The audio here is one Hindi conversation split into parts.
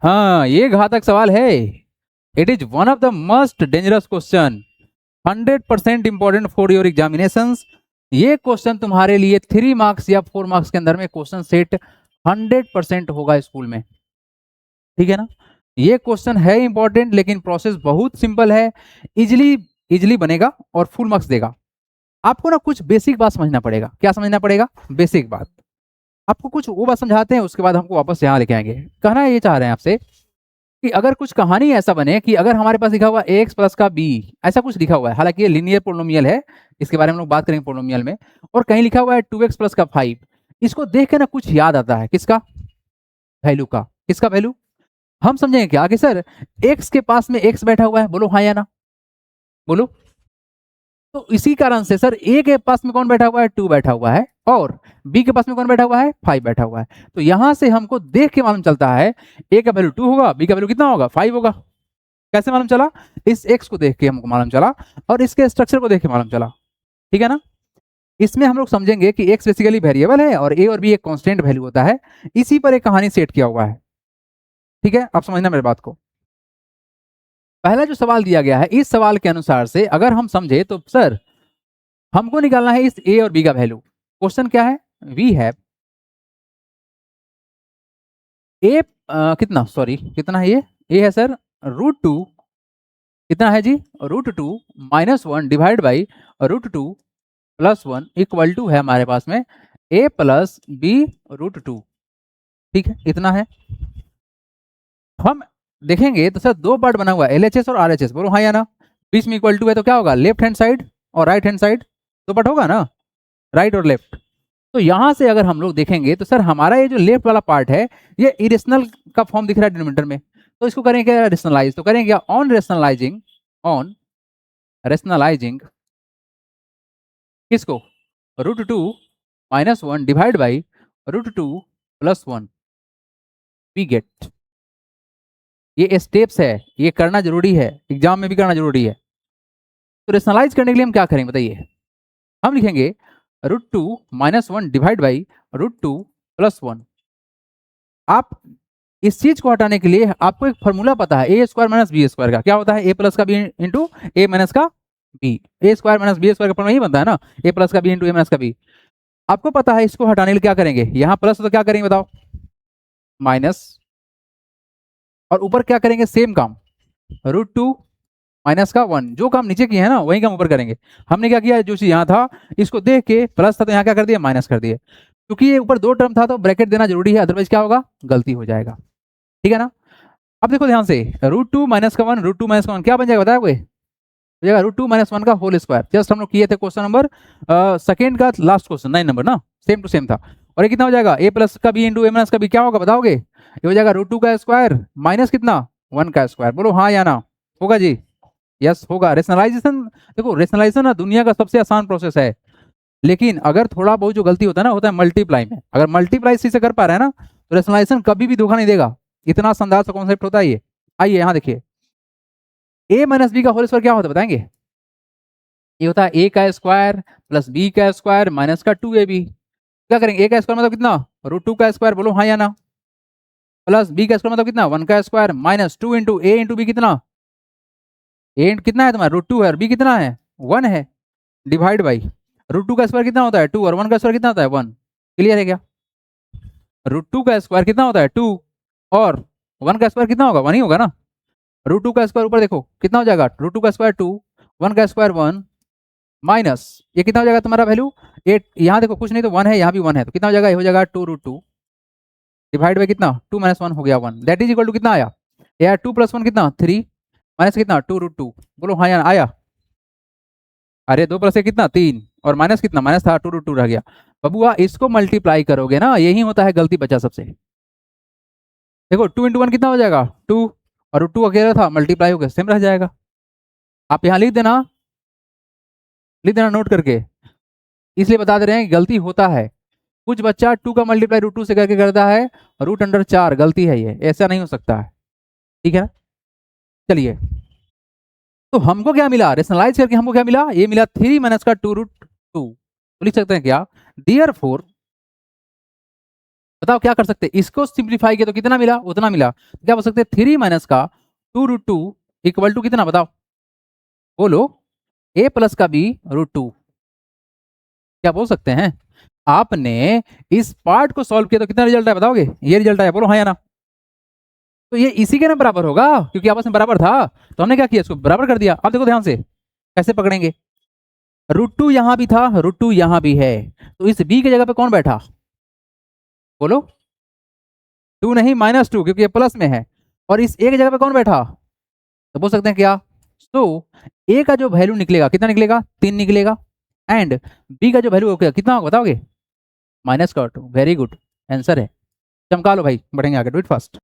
हाँ, ये घातक सवाल है। It is one of the most dangerous question, 100% important for your examinations. ये क्वेश्चन तुम्हारे लिए 3 मार्क्स या 4 मार्क्स के अंदर में क्वेश्चन सेट 100% होगा स्कूल में, ठीक है ना। ये क्वेश्चन है इंपॉर्टेंट, लेकिन प्रोसेस बहुत सिंपल है, इजिली इजिली बनेगा और फुल मार्क्स देगा। आपको ना कुछ बेसिक बात समझना पड़ेगा। क्या समझना पड़ेगा? बेसिक बात। आपको कुछ वो बात समझाते हैं, उसके बाद हमको वापस यहाँ लेके आएंगे। कहना ये चाह रहे हैं आपसे कि अगर कुछ कहानी ऐसा बने कि अगर हमारे पास लिखा हुआ एक्स प्लस का बी, ऐसा कुछ लिखा हुआ है, हालांकि ये लीनियर पोलिनोमियल है, इसके बारे में हम लोग बात करेंगे पोलिनोमियल में, और कहीं लिखा हुआ है 2x प्लस का 5, इसको देख के ना कुछ याद आता है। किसका? वैल्यू का। किसका? वैल्यू। हम समझेंगे क्या कि सर एक्स के पास में एक्स बैठा हुआ है, बोलो हाँ या ना, बोलो। तो इसी कारण से सर ए के पास में कौन बैठा हुआ है? 2 बैठा हुआ है, और बी के पास में कौन बैठा हुआ है? 5 बैठा हुआ है। तो यहां से हमको देख के मालूम चलता है ए का वैल्यू 2 होगा, बी का वैल्यू कितना होगा? 5 होगा। कैसे मालूम चला? इस एक्स को देख के हमको मालूम चला, और इसके स्ट्रक्चर को देख के मालूम चला, ठीक है ना। इसमें हम लोग समझेंगे कि एक्स बेसिकली वेरिएबल है और ए और बी एक कांस्टेंट वैल्यू होता है। इसी पर एक कहानी सेट किया हुआ है, ठीक है। आप समझना मेरी बात को। पहला जो सवाल दिया गया है, इस सवाल के अनुसार से अगर हम समझे तो सर हमको निकालना है इस ए और बी का वैल्यू। क्वेश्चन क्या है? वी हैव ए, कितना, सॉरी कितना है ये? ए है सर √2, कितना है जी? √2 -1 डिवाइड बाई √2 +1 इक्वल टू है हमारे पास में a प्लस बी √2, ठीक है, इतना है। हम देखेंगे तो सर दो पार्ट बना हुआ है, LHS और RHS, बोलो हाँ या ना। बीच में इक्वल टू है तो क्या होगा? लेफ्ट हैंड साइड और राइट हैंड साइड, दो पार्ट होगा ना, राइट और लेफ्ट। तो यहां से अगर हम लोग देखेंगे तो सर हमारा ये जो लेफ्ट वाला पार्ट है, ये इरेशनल का फॉर्म दिख रहा है डिनोमिनेटर में, तो इसको करेंगे क्या? रेशनलाइज। तो करेंगे क्या? ऑन रेशनलाइजिंग किसको? √2 -1 डिवाइड बाई √2 +1, वी गेट। ये स्टेप्स है, ये करना जरूरी है, एग्जाम में भी करना जरूरी है। तो रेशनलाइज करने के लिए हम क्या करेंगे बताइए? हम लिखेंगे √2 -1 डिवाइड बाई √2 +1। आप इस चीज को हटाने के लिए आपको एक फॉर्मूला पता है, ए स्क्वायर माइनस बी स्क्वायर का। क्या होता है? ए प्लस का बी इंटू ए माइनस का बी। ए स्क्वायर माइनस बी स्क्वायर का फॉर्मूला यही बनता है ना, ए प्लस का बी इंटू ए माइनस का बी। आपको पता है, इसको हटाने के लिए क्या करेंगे? यहाँ प्लस तो क्या करेंगे बताओ? माइनस, और ऊपर क्या करेंगे? सेम काम, √2 माइनस का 1, जो काम नीचे किए हैं ना वही काम ऊपर करेंगे। हमने क्या किया? जो चीज यहाँ था इसको देख के प्लस था तो यहाँ क्या कर दिया? माइनस कर दिए। क्योंकि ये ऊपर दो टर्म था तो ब्रैकेट देना जरूरी है, अदरवाइज क्या होगा? गलती हो जाएगा, ठीक है ना। अब देखो ध्यान से, √2 माइनस का 1, √2 माइनस का 1 क्या बन जाएगा बताया कोई? हो जाएगा √2 माइनस 1 का होल स्क्वायर। जस्ट हम लोग किए थे क्वेश्चन नंबर सेकेंड का लास्ट क्वेश्चन 9 नंबर ना, सेम टू सेम था। और ये कितना हो जाएगा? ए प्लस का बी इंटू ए माइनस का बी, क्या होगा बताओगे? ये हो जाएगा √2 का स्क्वायर माइनस कितना? 1 का स्क्वायर। बोलो हाँ या ना, होगा जी? यस होगा। रेशनलाइजेशन, देखो रेशनलाइजेशन ना दुनिया का सबसे आसान प्रोसेस है, लेकिन अगर थोड़ा बहुत जो गलती होता है ना, होता है मल्टीप्लाई में। अगर मल्टीप्लाई इसी से कर पा रहा है ना, तो रेशनलाइजेशन कभी भी धोखा नहीं देगा। इतना शानदार सा कॉन्सेप्ट होता है ये। आइए यहाँ देखिए, ए माइनस बी का होल स्क्वायर क्या होता है बताएंगे? ये होता है ए का स्क्वायर प्लस बी का स्क्वायर माइनस का 2ab। क्या करेंगे? ए का स्क्वायर मतलब कितना? √2 का स्क्वायर, बोलो हाँ या ना। प्लस बी का स्क्वायर मतलब कितना? 1 का स्क्वायर माइनस 2 इंटू ए इंटू बी, कितना? ए कितना है तुम्हारा? √2 है, और बी कितना है? 1 है, डिवाइड बाई √2 का स्क्वायर कितना होता है? 2, और 1 का स्क्वायर कितना होता है? 1। क्लियर है क्या? √2 का स्क्वायर कितना होता है? 2, और 1 का स्क्वायर कितना होगा? 1 ही होगा ना। √2 का स्क्वायर ऊपर देखो कितना हो जाएगा? √2 का स्क्वायर 2, 1 का स्क्वायर 1, माइनस ये कितना हो जाएगा तुम्हारा वैल्यू? 8। यहाँ देखो कुछ नहीं तो 1 है, यहाँ भी 1 है, तो कितना हो जाएगा? ये हो जाएगा 2√2 डिवाइड बाई कितना? 2 - 1 हो गया 1, दैट इज इक्वल टू कितना आया? यार 2 + 1 कितना? 3, माइनस कितना? 2√2। बोलो हाँ यार आया? अरे 2 + 1 कितना? 3, और माइनस कितना? माइनस था, 2√2 रह गया। बबुआ इसको मल्टीप्लाई करोगे ना, यही होता है गलती बचा सबसे। देखो 2 × 1 कितना हो जाएगा? 2, और 2 अकेला था, मल्टीप्लाई हो गया, सेम रह जाएगा। आप यहाँ लिख देना नोट करके, इसलिए बता दे रहे हैं कि गलती होता है। कुछ बच्चा 2 का मल्टीप्लाई √2 से करके करता है, √4, गलती है ये, ऐसा नहीं हो सकता है, ठीक है। चलिए, तो हमको क्या मिला? रेशनलाइज करके हमको क्या मिला? ये मिला 3 माइनस का 2√2। तो लिख सकते हैं क्या? डियर फोर बताओ क्या कर सकते हैं, इसको सिंप्लीफाई किया तो कितना मिला, उतना मिला। तो क्या बोल सकते हैं, 3 माइनस का 2√2 इक्वल टू कितना, बताओ बोलो, a प्लस का b √2। क्या बोल सकते हैं, आपने इस पार्ट को सॉल्व किया तो कितना रिजल्ट है बताओगे, ये रिजल्ट आया, बोलो हाँ या ना। तो ये इसी के ना बराबर होगा, क्योंकि आपस में बराबर था, तो हमने क्या किया, इसको बराबर कर दिया। अब देखो ध्यान से कैसे पकड़ेंगे, √2 यहां भी था, √2 यहां भी है, तो इस b की जगह पे कौन बैठा, बोलो 2 नहीं -2, क्योंकि ये प्लस में है, और इस a की जगह पे कौन बैठा, तो बोल सकते हैं क्या, तो a का जो वैल्यू निकलेगा कितना निकलेगा, 3 निकलेगा, एंड b का जो वैल्यू होगा कितना होगा बताओगे, -2। वेरी गुड, आंसर है। चमका लो भाई, बढ़ेंगे आगे, डू इट फास्ट।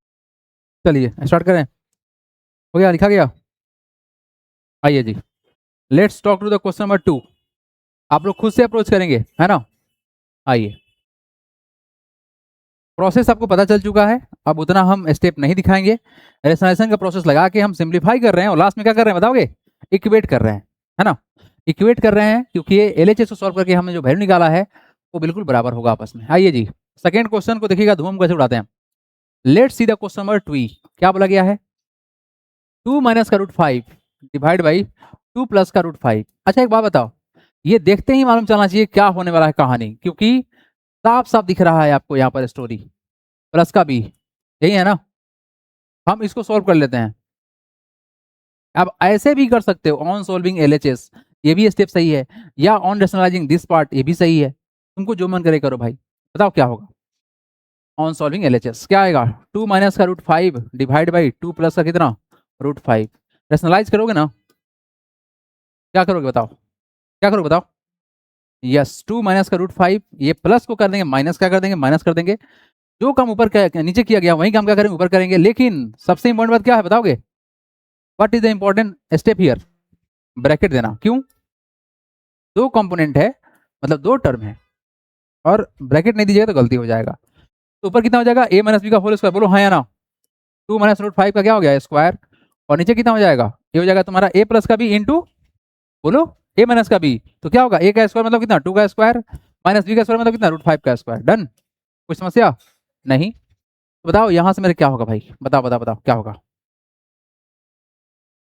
चलिए स्टार्ट करें, हो गया, लिखा गया। आइए जी, let's talk to the question number 2। आप लोग खुद से अप्रोच करेंगे, है ना। आइए, प्रोसेस आपको पता चल चुका है, अब उतना हम स्टेप नहीं दिखाएंगे। रेशनलाइजेशन का प्रोसेस लगा के हम सिंप्लीफाई कर रहे हैं, और लास्ट में क्या कर रहे हैं बताओगे, इक्वेट कर रहे हैं, है ना। इक्वेट कर रहे हैं क्योंकि ये एलएचएस को सॉल्व करके हमने जो वैल्यू निकाला है वो बिल्कुल बराबर होगा आपस में। आइए जी, सेकेंड क्वेश्चन को देखिएगा, धूम कैसे उड़ाते हैं। Let's see the question number 2। क्या बोला गया है, 2 माइनस का √5 डिवाइड बाई 2 प्लस का √5। अच्छा एक बात बताओ, ये देखते ही मालूम चलना चाहिए क्या होने वाला है कहानी, क्योंकि साफ साफ दिख रहा है आपको यहाँ पर स्टोरी, प्लस का b, यही है ना। हम इसको सॉल्व कर लेते हैं। अब ऐसे भी कर सकते हो, ऑन सॉल्विंग एलएचएस, ये भी स्टेप सही है, या ऑन रेशनलाइजिंग दिस पार्ट, ये भी सही है, तुमको जो मन करे करो भाई। बताओ क्या होगा, ऑन सॉल्विंग एलएचएस क्या आएगा, 2 माइनस का √5 डिवाइड बाई 2 प्लस का कितना √5। रेशनलाइज करोगे ना, क्या करोगे बताओ, क्या करोगे बताओ, यस 2 माइनस का √5, ये प्लस को कर देंगे माइनस, क्या कर देंगे माइनस कर देंगे, जो काम ऊपर नीचे किया गया वही काम क्या करेंगे ऊपर करेंगे। लेकिन सबसे इंपॉर्टेंट बात क्या है बताओगे, what is the important step here, bracket देना। क्यों, दो कंपोनेंट है, मतलब दो टर्म है, और ब्रैकेट नहीं दीजिएगा तो गलती हो जाएगा। तो ऊपर कितना हो जाएगा, a माइनस बी का होल स्क्वायर, बोलो हाँ या ना। 2 माइनस √5 का क्या हो गया स्क्वायर, और नीचे कितना हो जाएगा, ये हो जाएगा तुम्हारा a प्लस का बी इंटू, बोलो a माइनस का b, तो क्या होगा a का स्क्वायर मतलब कितना 2 का स्क्वायर, माइनस b का स्क्वायर मतलब कितना √5 का स्क्वायर। डन, कुछ समस्या नहीं। तो बताओ यहाँ से मेरे क्या होगा भाई, बताओ बताओ बताओ क्या होगा,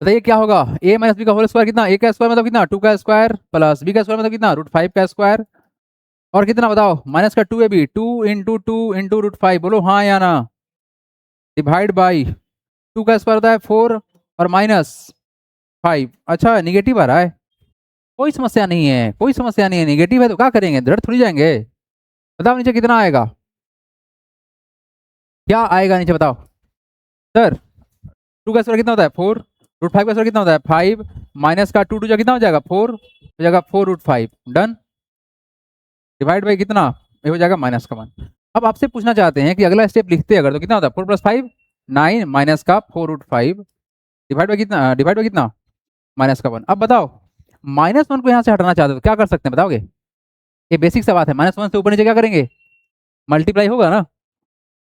बताइए क्या होगा, a माइनस बी का होल स्क्वायर कितना, a का स्क्वायर मतलब कितना 2 का स्क्वायर, प्लस b का स्क्वायर मतलब कितना √5 का स्क्वायर, और कितना बताओ माइनस का 2ab, 2 × 2 × √5, बोलो हाँ या ना, डिवाइड बाई 2 का स्क्वायर होता है 4 और माइनस 5। अच्छा निगेटिव आ रहा है, कोई समस्या नहीं है, कोई समस्या नहीं है, निगेटिव है तो क्या करेंगे, दर्द थोड़ी जाएंगे। बताओ नीचे कितना आएगा, क्या आएगा नीचे बताओ सर, 2 का स्क्वायर कितना होता है 4, √5 का स्क्वायर कितना होता है 5, माइनस का 2 2 कितना हो जाएगा 4, हो जाएगा 4 √5। डन, डिवाइड बाई कितना, ये हो जाएगा माइनस का 1। अब आपसे पूछना चाहते हैं कि अगला स्टेप लिखते अगर तो कितना होता है 4 + 5 9, माइनस का 4 √5 डिवाइड बाई कितना माइनस का 1। अब बताओ -1 को यहाँ से हटाना चाहते हो तो क्या कर सकते हैं बताओगे, ये बेसिक सा बात है, -1 से ऊपर नीचे क्या करेंगे, मल्टीप्लाई होगा ना।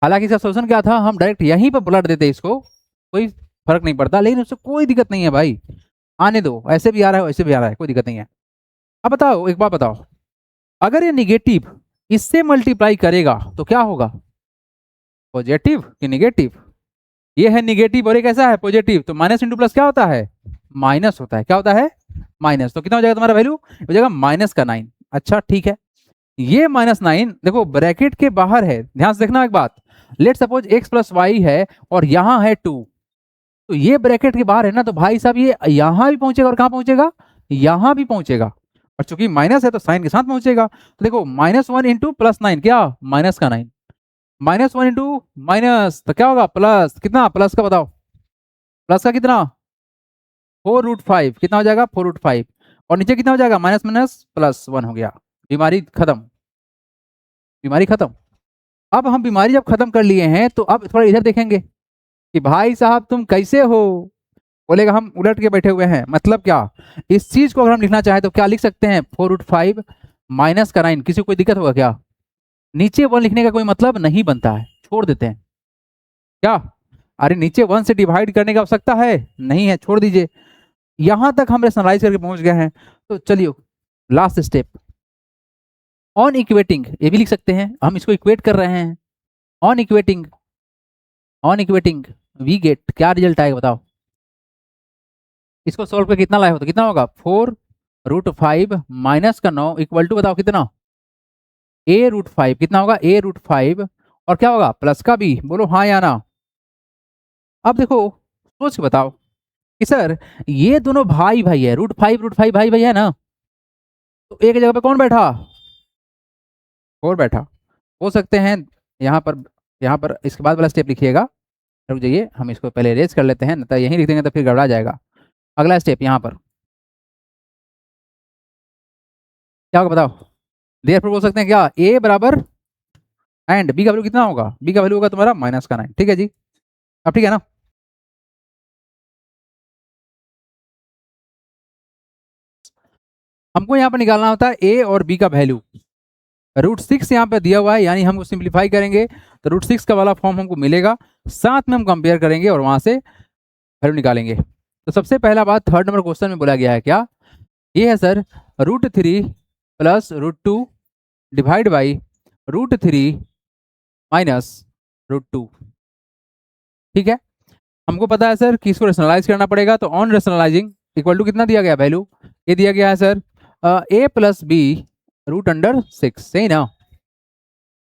हालांकि इसका सोल्यूशन क्या था, हम डायरेक्ट यहीं पर पलट देते इसको, कोई फर्क नहीं पड़ता, लेकिन उससे कोई दिक्कत नहीं है भाई, आने दो, ऐसे भी आ रहा है वैसे भी आ रहा है, कोई दिक्कत नहीं है। अब बताओ एक बात बताओ, अगर ये निगेटिव इससे मल्टीप्लाई करेगा तो क्या होगा, पॉजिटिव कि निगेटिव, ये है निगेटिव और ये कैसा है पॉजिटिव, तो माइनस इंटू प्लस क्या होता है, माइनस होता है, क्या होता है माइनस। तो कितना हो जाएगा तुम्हारा वैल्यू, हो जाएगा -9। अच्छा ठीक है, ये -9 देखो ब्रैकेट के बाहर है, ध्यान से देखना एक बात, लेट सपोज x + y है और यहाँ है 2, तो ये ब्रैकेट के बाहर है ना, तो भाई साहब ये यहाँ भी पहुंचेगा और कहाँ पहुंचेगा, यहाँ भी पहुंचेगा, और चूंकि माइनस है तो साइन के साथ पहुंचेगा। तो देखो -1 इंटू +9 क्या माइनस का 9, -1 इंटू माइनस तो क्या होगा प्लस, कितना प्लस का बताओ, प्लस का कितना 4 √5, कितना हो जाएगा 4 √5, और नीचे कितना हो जाएगा माइनस माइनस +1 हो गया, बीमारी खत्म, बीमारी खत्म। अब हम बीमारी जब खत्म कर लिए हैं तो अब थोड़ा इधर देखेंगे कि भाई साहब तुम कैसे हो, बोलेगा हम उलट के बैठे हुए हैं, मतलब क्या, इस चीज को अगर हम लिखना चाहें तो क्या लिख सकते हैं 4 √5 माइनस का 9, किसी को कोई दिक्कत होगा क्या, नीचे 1 लिखने का कोई मतलब नहीं बनता है, छोड़ देते हैं क्या, अरे नीचे 1 से डिवाइड करने की आवश्यकता है नहीं है, छोड़ दीजिए। यहां तक हम रेशनलाइज करके पहुंच गए हैं, तो चलिए लास्ट स्टेप, ऑन इक्वेटिंग, ये भी लिख सकते हैं, हम इसको इक्वेट कर रहे हैं, ऑन इक्वेटिंग वी गेट, क्या रिजल्ट आएगा बताओ। इसको सोल्व करके कितना लाए हो तो कितना होगा 4√5 माइनस का 9 इक्वल टू बताओ कितना a√5, कितना होगा a√5 और क्या होगा प्लस का b, बोलो हाँ या ना। अब देखो सोच के बताओ कि सर ये दोनों भाई भाई है, √5 भाई भाई है ना, तो एक जगह पे कौन बैठा 4 बैठा। हो सकते हैं यहाँ पर इसके बाद वाला स्टेप लिखिएगा। रुक जाइए, हम इसको पहले रेज कर लेते हैं, नहीं तो यहीं लिख देंगे तो फिर गड़बड़ा जाएगा। अगला स्टेप यहाँ पर क्या होगा बताओ। देयरफॉर बोल सकते हैं क्या a बराबर एंड b का वैल्यू कितना होगा, b का वैल्यू होगा तुम्हारा -9। ठीक है जी, अब ठीक है ना। हमको यहाँ पर निकालना होता है a और b का वैल्यू। √6 यहाँ पे दिया हुआ है, यानी हम सिंप्लीफाई करेंगे तो √6 का वाला फॉर्म हमको मिलेगा, साथ में हम कंपेयर करेंगे और वहां से वैल्यू निकालेंगे। तो सबसे पहला बात 3rd नंबर क्वेश्चन में बोला गया है क्या, ये है sir √3 plus √2 divide by √3 minus √2। ठीक है, हमको पता है सर कि इसको रेशनलाइज करना पड़ेगा, तो ऑन रेशनलाइजिंग इक्वल टू कितना दिया गया वैल्यू, ये दिया गया है सर a प्लस बी √6, सही ना।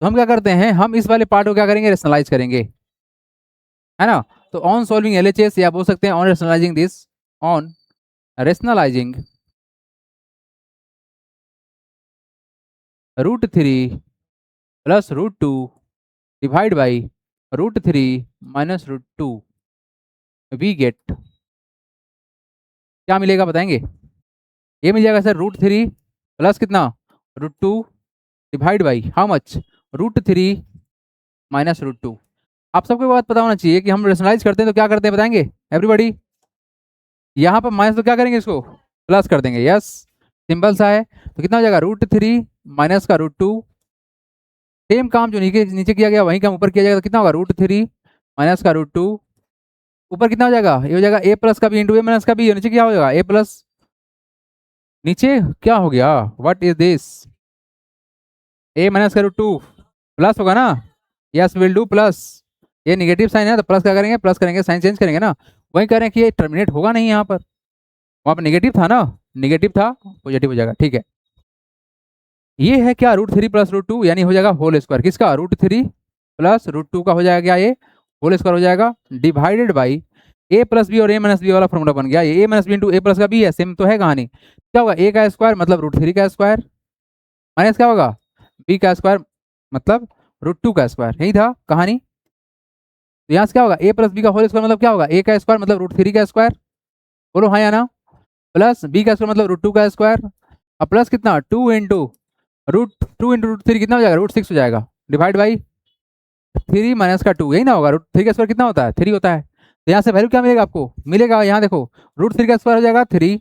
तो हम क्या करते हैं, हम इस वाले पार्ट को क्या करेंगे रेशनलाइज करेंगे, है ना। तो ऑन सॉल्विंग LHS या बोल सकते हैं on rationalising this, on rationalising √3 plus √2 divide by √3 minus √2 we get, क्या मिलेगा बताएंगे। ये मिल जाएगा सर √3 प्लस कितना √2 divide by how much √3 minus √2। आप सबको बात पता होना चाहिए कि हम रेशनलाइज करते हैं तो क्या करते हैं बताएंगे एवरीबॉडी, यहाँ पर माइनस तो क्या करेंगे इसको प्लस कर देंगे, यस सिंपल सा है। तो कितना हो जाएगा √3 माइनस का √2, सेम काम जो नीचे नीचे किया गया वही काम ऊपर किया जाएगा, तो कितना होगा √3 माइनस का √2, ऊपर कितना हो जाएगा, ये हो जाएगा a प्लस का b इंटू a माइनस का b, नीचे क्या हो जाएगा a प्लस, नीचे क्या हो गया what is this, a minus का √2 प्लस होगा ना, यस विल डू प्लस, ये निगेटिव साइन है तो प्लस क्या करेंगे प्लस करेंगे, साइन चेंज करेंगे ना। वही कह रहे हैं कि ये टर्मिनेट होगा नहीं, यहाँ पर वहाँ पर नेगेटिव था ना, नेगेटिव था पॉजिटिव हो जाएगा। ठीक है, ये है क्या √3 प्लस √2, यानी हो जाएगा होल स्क्वायर किसका √3 प्लस √2 का हो जाएगा क्या, ये होल स्क्वायर हो जाएगा divided by a plus B और a माइनस बी वाला फॉर्मूला बन गया, ये a minus B into a plus का b है, सेम तो है कहानी। क्या होगा a का स्क्वायर मतलब √3 का स्क्वायर माइनस क्या होगा b का स्क्वायर मतलब √2 का स्क्वायर, यही था कहानी। तो यहाँ से क्या होगा a प्लस बी का होल स्क्वायर मतलब क्या होगा a का स्क्वायर मतलब √3 का स्क्वायर, बोलो हाँ या ना, प्लस b का स्क्वायर मतलब √2 का स्क्वायर, अब प्लस कितना 2 इंटू √3 कितना हो जाएगा √6 हो जाएगा, डिवाइड बाई 3 माइनस का 2, यही ना होगा √3 का स्क्वायर कितना होता है 3 होता है। तो यहाँ से वैल्यू क्या मिलेगा आपको, मिलेगा यहाँ देखो √3 का स्क्वायर हो जाएगा 3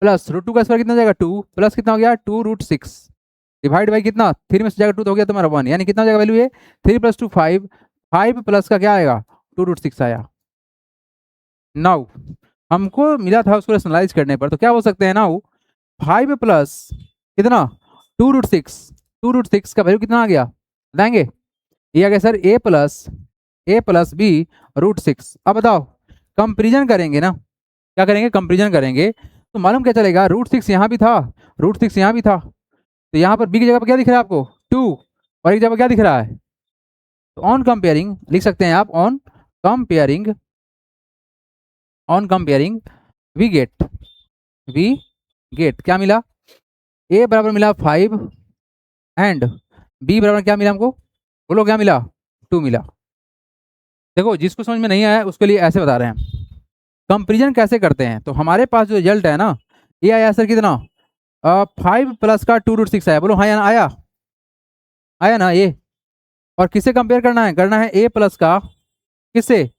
प्लस √2 का स्क्वायर कितना हो जाएगा 2 प्लस कितना हो गया 2√6 डिवाइड बाई कितना 3 में से जाएगा 2 तो हो गया तुम्हारा 1, यानी कितना हो जाएगा वैल्यू ये 3 प्लस 2 5, 5 प्लस का क्या आएगा 2√6 आया। नाउ हमको मिला था उसको रेशनलाइज करने पर, तो क्या बोल सकते हैं नाउ 5 प्लस कितना 2√6 का वैल्यू कितना आ गया बताएंगे, ये आ गया सर a प्लस बी √6। अब बताओ कंपेरिजन करेंगे ना, क्या करेंगे कंपेरिजन करेंगे, तो मालूम क्या चलेगा √6 यहाँ भी था √6 यहाँ भी था, तो यहाँ पर b की जगह पर क्या दिख रहा है आपको 2 और एक जगह पर क्या दिख रहा है, तो ऑन कंपेयरिंग लिख सकते हैं आप, ऑन कंपेयरिंग वी गेट क्या मिला, a बराबर मिला 5 एंड b बराबर क्या मिला हमको, बोलो क्या मिला 2 मिला। देखो जिसको समझ में नहीं आया उसके लिए ऐसे बता रहे हैं कंपेरिजन कैसे करते हैं। तो हमारे पास जो रिजल्ट है ना ये आया सर कितना 5 प्लस का 2√6 आया, बोलो हाँ या ना, आया ना ये, और किससे कंपेयर करना है a प्लस का किससे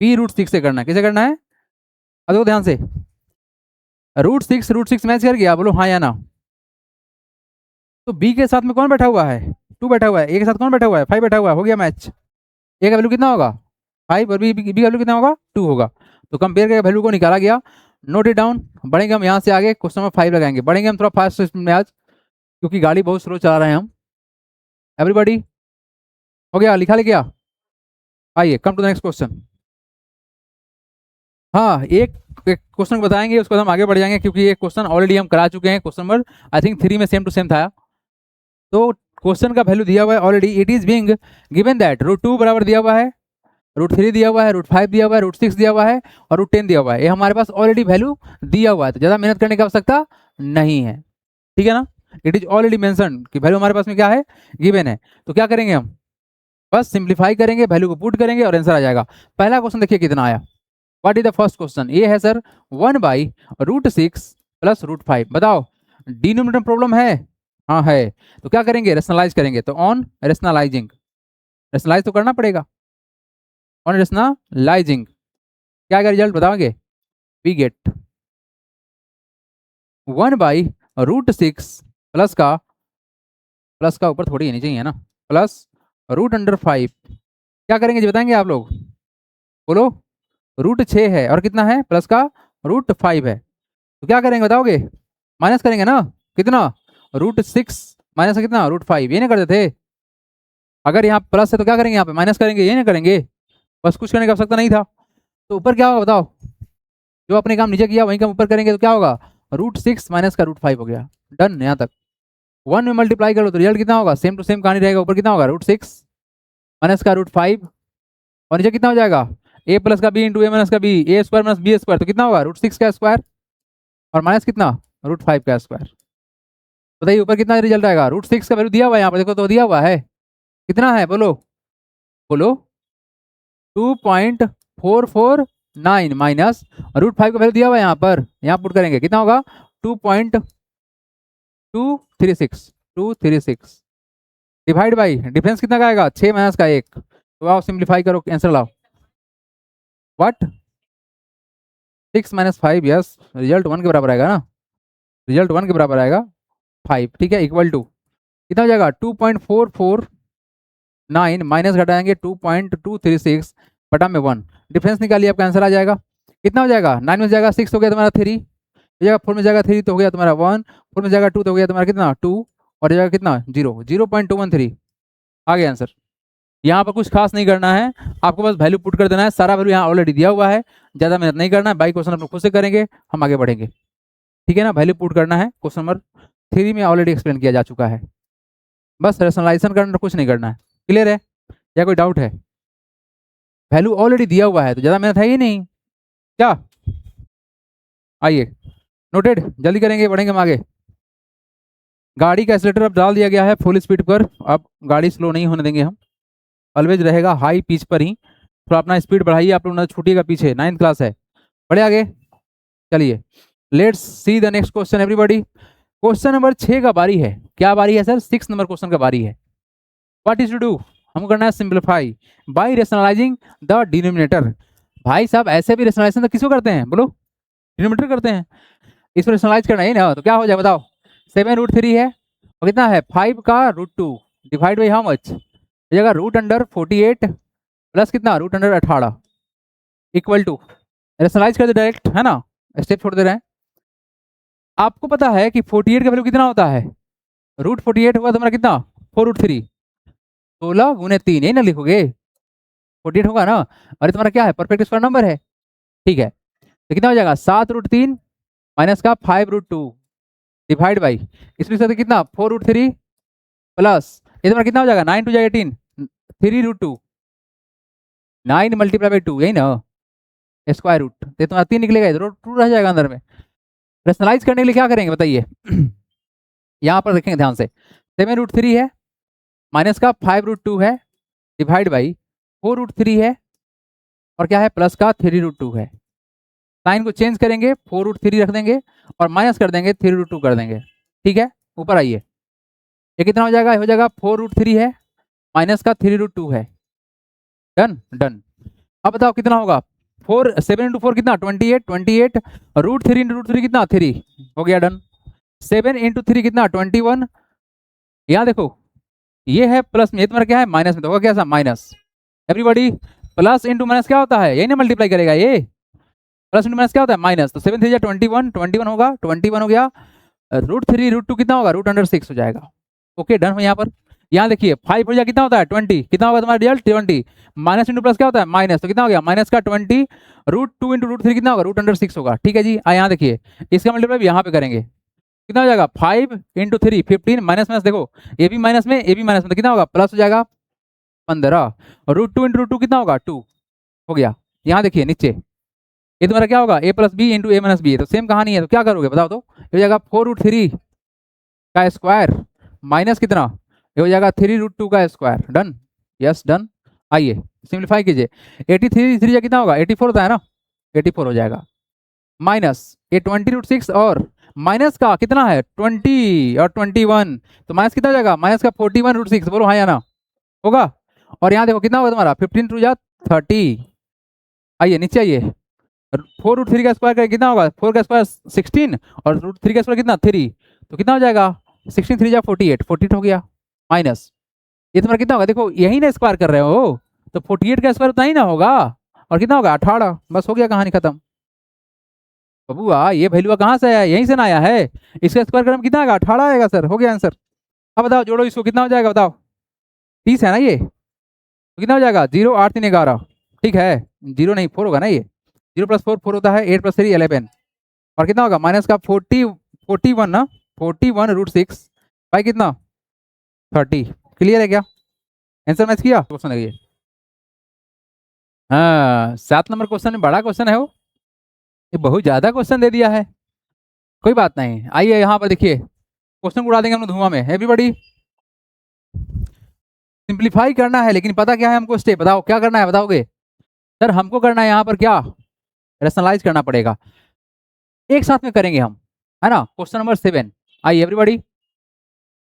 b√6 से करना है, किसे करना है, अब देखो ध्यान से √6 मैच कर गया, बोलो हाँ या ना। तो b के साथ में कौन बैठा हुआ है 2 बैठा हुआ है, a के साथ कौन बैठा हुआ है 5 बैठा हुआ है, हो गया मैच, a का वैल्यू कितना होगा 5 और b का वैल्यू कितना होगा 2 होगा, तो कंपेयर करके वैल्यू को निकाला गया। नोट इट डाउन, बढ़ेंगे हम यहाँ से आगे क्वेश्चन नंबर 5 लगाएंगे, बढ़ेंगे हम थोड़ा फास्ट में आज क्योंकि गाड़ी बहुत स्लो चला रहे हैं हम एवरीबॉडी। हो गया, लिखा ले गया। आइए come to the next question. हाँ, एक क्वेश्चन बताएंगे, उसके बाद हम आगे बढ़ जाएंगे, क्योंकि ये क्वेश्चन ऑलरेडी हम करा चुके हैं। क्वेश्चन नंबर आई थिंक 3 में सेम टू सेम था। तो क्वेश्चन का वैल्यू दिया हुआ है already. It is being given that √2 बराबर दिया हुआ है, √3 दिया हुआ है, √5 दिया हुआ है, √6 दिया हुआ है और √10 दिया हुआ है। ये हमारे पास ऑलरेडी वैल्यू दिया हुआ है, तो ज़्यादा मेहनत करने की आवश्यकता नहीं है। ठीक है ना, इट इज ऑलरेडी मेंशन कि वैल्यू हमारे पास में क्या है, गिवन है। तो क्या करेंगे हम, बस सिंप्लीफाई करेंगे, वैल्यू को पुट करेंगे और आंसर आ जाएगा। पहला क्वेश्चन देखिए कितना आया। What is the first question, ये है सर 1/√6 + √5। बताओ डिनोमिनेटर प्रॉब्लम है, हाँ है। तो क्या करेंगे, रेशनलाइज करेंगे। तो ऑन रेशनलाइजिंग, रेशनलाइज तो करना पड़ेगा। ऑन रेशनलाइजिंग क्या क्या रिजल्ट बताओगे, वी गेट 1/√6 प्लस का ऊपर थोड़ी नहीं चाहिए ना, प्लस √5। क्या करेंगे जी बताएंगे आप लोग, बोलो। √6 है और कितना है, प्लस का √5 है। तो क्या करेंगे बताओगे, माइनस करेंगे ना, कितना, √6 माइनस कितना, √5, ये नहीं करते थे। अगर यहाँ प्लस है तो क्या करेंगे, यहाँ पे माइनस करेंगे, ये नहीं करेंगे। बस कुछ करने की आवश्यकता नहीं था। तो ऊपर क्या होगा बताओ, जो अपने काम नीचे किया वहीं काम ऊपर करेंगे, तो क्या होगा, √6 माइनस का √5 हो गया। डन, यहाँ तक 1 में मल्टीप्लाई करो तो रिजल्ट कितना होगा, सेम टू सेम कहानी रहेगा। ऊपर कितना होगा, √6 माइनस का √5 और नीचे कितना हो जाएगा, a प्लस का b इंटू ए माइनस का b, a square minus b square. तो कितना होगा, √6 का स्क्वायर और माइनस कितना, √5 का स्क्वायर। बताइए ऊपर कितना रिजल्ट आएगा। √6 का वैल्यू दिया हुआ है यहाँ पर, देखो तो दिया हुआ है, कितना है बोलो, बोलो 2.449 माइनस √5 का वैल्यू दिया हुआ है यहाँ पर, यहाँ पुट करेंगे कितना होगा, 2.236 डिवाइड बाई डिफरेंस कितना का आएगा, 6 माइनस का 1। तो आओ सिंप्लीफाई करो, आंसर लाओ। व्हाट 6 माइनस 5, यस, रिजल्ट 1 के बराबर आएगा ना, रिजल्ट 1 के बराबर आएगा 5। ठीक है, इक्वल टू कितना हो जाएगा, 2.449 माइनस घटाएंगे 2.236 बटा में 1, डिफरेंस निकालिए, आपका आंसर आ जाएगा। कितना हो जाएगा, 9 में जाएगा 6 हो गया तुम्हारा 3, जाएगा 4 में जाएगा 3 तो हो गया तुम्हारा 1, 4 में जाएगा 2 तो हो गया तुम्हारा कितना 2 और जाएगा कितना 0, 0.213 आ गया आंसर। यहाँ पर कुछ खास नहीं करना है, आपको बस वैल्यू पुट कर देना है। सारा वैल्यू यहाँ ऑलरेडी दिया हुआ है, ज़्यादा मेहनत नहीं करना है। बाई क्वेश्चन आप खुद से करेंगे, हम आगे बढ़ेंगे। ठीक है ना, वैल्यू पुट करना है, क्वेश्चन नंबर 3 में ऑलरेडी एक्सप्लेन किया जा चुका है। बस रेशनलाइजेशन करना, कुछ नहीं करना है। क्लियर है या कोई डाउट है, वैल्यू ऑलरेडी दिया हुआ है तो ज़्यादा मेहनत है ही नहीं क्या। आइए नोटेड, जल्दी करेंगे, बढ़ेंगे हम आगे। गाड़ी का एक्सीलेटर अब डाल दिया गया है फुल स्पीड पर, अब गाड़ी स्लो नहीं होने देंगे हम, ऑलवेज रहेगा हाई पिच पर ही। तो अपना स्पीड बढ़ाइए, आप लोग ना छूटिएगा पीछे, 9th क्लास है। बढ़े आगे, चलिए let's see the next question everybody. Question number 6 का बारी है, क्या बारी है सर, 6 नंबर क्वेश्चन का बारी है। व्हाट इज टू डू, हमको करना है simplify by rationalising the denominator. भाई साहब ऐसे भी रेशनलाइजेशन तो किसको करते हैं, बोलो, डिनोमिनेटर करते हैं। इसको रेशनलाइज करना है ना, तो क्या हो जाए बताओ, 7√3 है और कितना है 5 का √2 डिवाइड बाई हाउ मच, जगह √48 प्लस कितना √18 इक्वल टू, रेशनलाइज कर दे डायरेक्ट, है ना, स्टेप छोड़ दे रहे हैं। आपको पता है कि 48 का वैल्यू कितना होता है, √48 होगा तुम्हारा कितना 4√3, 16 गुने 3, यही ना लिखोगे, 48 होगा ना। और तुम्हारा क्या है, परफेक्ट स्क्वायर नंबर है। ठीक है, तो कितना हो जाएगा 7√3 माइनस का 5√2 डिवाइड बाई, इसमें से कितना 4√3 प्लस ये तुम्हारा कितना हो जाएगा 9 2 जाएगा 18, 3√2, 9 मल्टीप्लाई बाई 2, यही ना, स्क्वायर रूट, तो तुम्हारा 3 निकलेगा, इधर 2 रह जाएगा अंदर में। रेशनलाइज करने के लिए क्या करेंगे बताइए यहाँ पर देखेंगे ध्यान से, 7√3 है माइनस का 5√2 है डिवाइड बाई 4√3 है और क्या है प्लस का 3√2 है। साइन को चेंज करेंगे, 4√3 रख देंगे और माइनस कर देंगे 3√2 कर देंगे। ठीक है, ऊपर आइए, ये कितना हो जाएगा, हो जाएगा 4√3 है माइनस का 3√2 है। Done done. अब बताओ कितना होगा, 7 इंटू 4 कितना 28, 28 √3 इंटू √3 कितना 3 हो गया, डन। 7 इंटू 3 कितना 21, यहाँ देखो ये है प्लस में, ये तुम्हारा क्या है माइनस में, तो होगा क्या सा minus. Everybody plus into minus क्या होता है, यही ना मल्टीप्लाई करेगा, ये प्लस इंटू माइनस क्या होता है माइनस। तो 7 3 21, 21 होगा, 21 हो गया, √3 √2 कितना होगा √6 हो जाएगा। ओके डन हो यहाँ पर। यहाँ देखिए 5 हो जाए कितना होता है 20, कितना होगा तुम्हारा रिजल्ट 20, माइनस इंटू प्लस क्या होता है माइनस, तो कितना हो गया माइनस का 20 √2 इंटू √3 कितना होगा √6 होगा। ठीक है जी, यहाँ देखिए इसका मल्टीप्लाई भी यहाँ पे करेंगे, कितना हो जाएगा 5 इंटू 3 15, माइनस माइनस देखो ये भी माइनस में ये भी माइनस में, तो कितना होगा प्लस हो जाएगा 15, √2 इंटू √2 कितना होगा 2 हो गया। यहाँ देखिए नीचे ये तुम्हारा क्या होगा a plus B into A minus B है, तो सेम कहानी है, तो क्या करोगे बताओ, तो ये हो जाएगा 4√3 का स्क्वायर माइनस कितना, ये हो जाएगा 3√2 का स्क्वायर। Done, yes done. आइए सिंप्लीफाई कीजिए, 83 3 कितना होगा 84 होता है ना, 84 हो जाएगा, माइनस ये 20√6 और माइनस का कितना है 20 और 21, तो माइनस कितना हो जाएगा माइनस का 41√6, बोलो हाँ या ना, होगा। और यहाँ देखो कितना होगा तुम्हारा 15 टू जा 30। आइए नीचे आइए, 4√3 का स्क्वायर करें कितना होगा, 4 का स्क्वायर 16 और √3 का स्क्वायर कितना 3, तो कितना हो जाएगा 16 3 जा 48, 48 हो गया, माइनस ये तुम्हारा कितना होगा, देखो यही ना स्क्वायर कर रहे हो, तो 48 का स्क्वायर उतना ही ना होगा, और कितना होगा 18, बस हो गया कहानी खत्म। बबुआ ये वैल्यू कहाँ से आया, यहीं से ना आया है, इसका स्क्वायर करने में कितना आएगा 18 आएगा सर, हो गया आंसर। अब बताओ जोड़ो इसको कितना हो जाएगा बताओ, 30 है ना ये, तो कितना हो जाएगा 0 8 3 11, ठीक है 0 नहीं 4 होगा ना ये, 0 प्लस 4 4 होता है, 8 प्लस 3 11, और कितना होगा माइनस का 41 ना 41√6 भाई कितना 30। क्लियर है क्या, आंसर मैच किया क्वेश्चन है ये। हाँ 7 नंबर क्वेश्चन में बड़ा क्वेश्चन है वो, ये बहुत ज्यादा क्वेश्चन दे दिया है, कोई बात नहीं। आइए यहाँ पर देखिए क्वेश्चन उड़ा देंगे हम लोग धुआं में, एवरीबॉडी सिंप्लीफाई करना है, लेकिन पता क्या है हमको स्टेप, बताओ क्या करना है बताओगे सर, हमको करना है यहाँ पर क्या रेशनलाइज करना पड़ेगा, एक साथ में करेंगे हम, है ना। क्वेश्चन नंबर 7, आइए एवरीबॉडी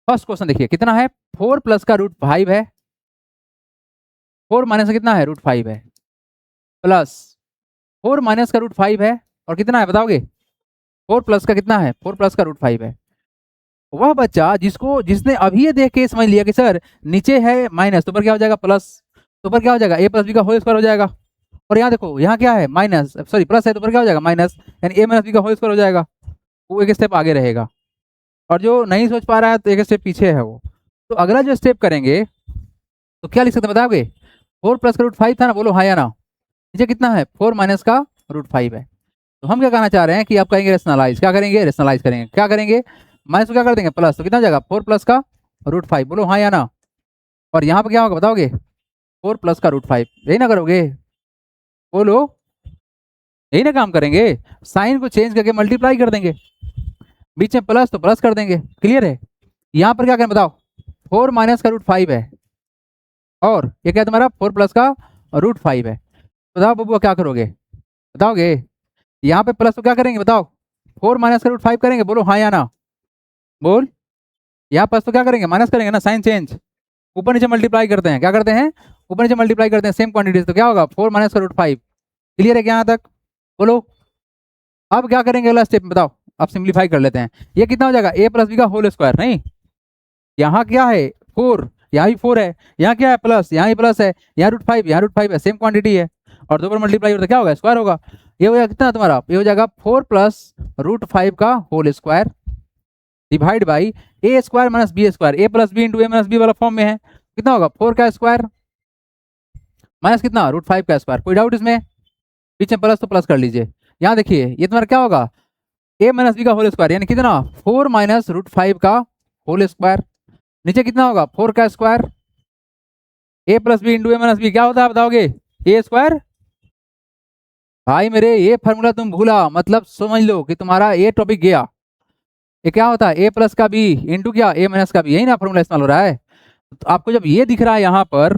फर्स्ट क्वेश्चन देखिए कितना है 4 प्लस का √5 है, 4 माइनस का कितना है √5 है, प्लस 4 माइनस का √5 है, और कितना है बताओगे 4 प्लस का कितना है 4 प्लस का √5 है। वह बच्चा जिसने अभी ये देख के समझ लिया कि सर नीचे है माइनस तो ऊपर क्या हो जाएगा प्लस, तो ऊपर क्या हो जाएगा a प्लस बी का होल स्क्वायर हो जाएगा, और यहाँ देखो यहाँ क्या है माइनस सॉरी प्लस है तो ऊपर क्या हो जाएगा माइनस, यानी a माइनस बी का होल स्क्वायर हो जाएगा, वो एक स्टेप आगे रहेगा। और जो नहीं सोच पा रहा है तो एक स्टेप पीछे है वो, तो अगला जो स्टेप करेंगे तो क्या लिख सकते हैं बताओगे, 4 प्लस का √5 था ना, बोलो हाँ या ना, नीचे कितना है 4 माइनस का √5 है, तो हम क्या कहना चाह रहे हैं कि आप कहेंगे रेशनलाइज, क्या करेंगे रेशनलाइज करेंगे, क्या करेंगे माइनस को क्या कर देंगे प्लस, तो कितना हो जाएगा 4 प्लस का √5, बोलो हाँ या ना। और यहाँ पे क्या होगा बताओगे 4 प्लस का √5, यही ना करोगे, बोलो यही ना काम करेंगे, साइन को चेंज करके मल्टीप्लाई कर देंगे, बीच में प्लस तो प्लस कर देंगे, क्लियर है। यहाँ पर क्या करें बताओ 4 माइनस का √5 है, और ये क्या है तुम्हारा 4 प्लस का √5 है, बताओ बबुआ क्या करोगे बताओगे, यहाँ पे प्लस तो क्या करेंगे बताओ 4 माइनस का √5 करेंगे, बोलो हाँ या ना, बोल यहाँ प्लस तो क्या करेंगे माइनस करेंगे ना, साइन चेंज, ऊपर नीचे मल्टीप्लाई करते हैं, क्या करते हैं ऊपर नीचे मल्टीप्लाई करते हैं सेम क्वांटिटीज, तो क्या होगा 4 माइनस का √5, क्लियर है क्या यहाँ तक, बोलो। अब क्या करेंगे अगला स्टेप बताओ, अब सिंप्लीफाई कर लेते हैं, ये कितना हो जाएगा a प्लस बी का होल स्क्वायर, नहीं यहाँ क्या है 4, यहाँ भी 4 है, यहाँ क्या है प्लस, यहाँ भी प्लस है, यहाँ √5 यहाँ √5 है, सेम क्वांटिटी है, और दो बार मल्टीप्लाई होता क्या होगा स्क्वायर होगा, ये हो जाएगा कितना तुम्हारा, ये हो जाएगा 4 प्लस √5 का whole square divide by a square minus B square, a plus B into A minus B वाला फॉर्म में है, कितना होगा 4 का स्क्वायर माइनस कितना √5 का स्क्वायर, कोई डाउट इसमें, बीच में प्लस तो प्लस कर लीजिए। यहाँ देखिए ये तुम्हारा क्या होगा a माइनस बी का होल स्क्वायर, यानी कितना 4 माइनस √5 का होल स्क्वायर, नीचे कितना होगा 4 का square, a plus B into A minus B क्या होता है बताओगे a स्क्वायर, भाई मेरे ये फार्मूला तुम भूला, मतलब समझ लो कि तुम्हारा ये टॉपिक गया, ये क्या होता है a प्लस का b इंटू क्या a माइनस का b, यही ना फॉर्मूला इस्तेमाल हो रहा है। तो आपको जब ये दिख रहा है यहाँ पर,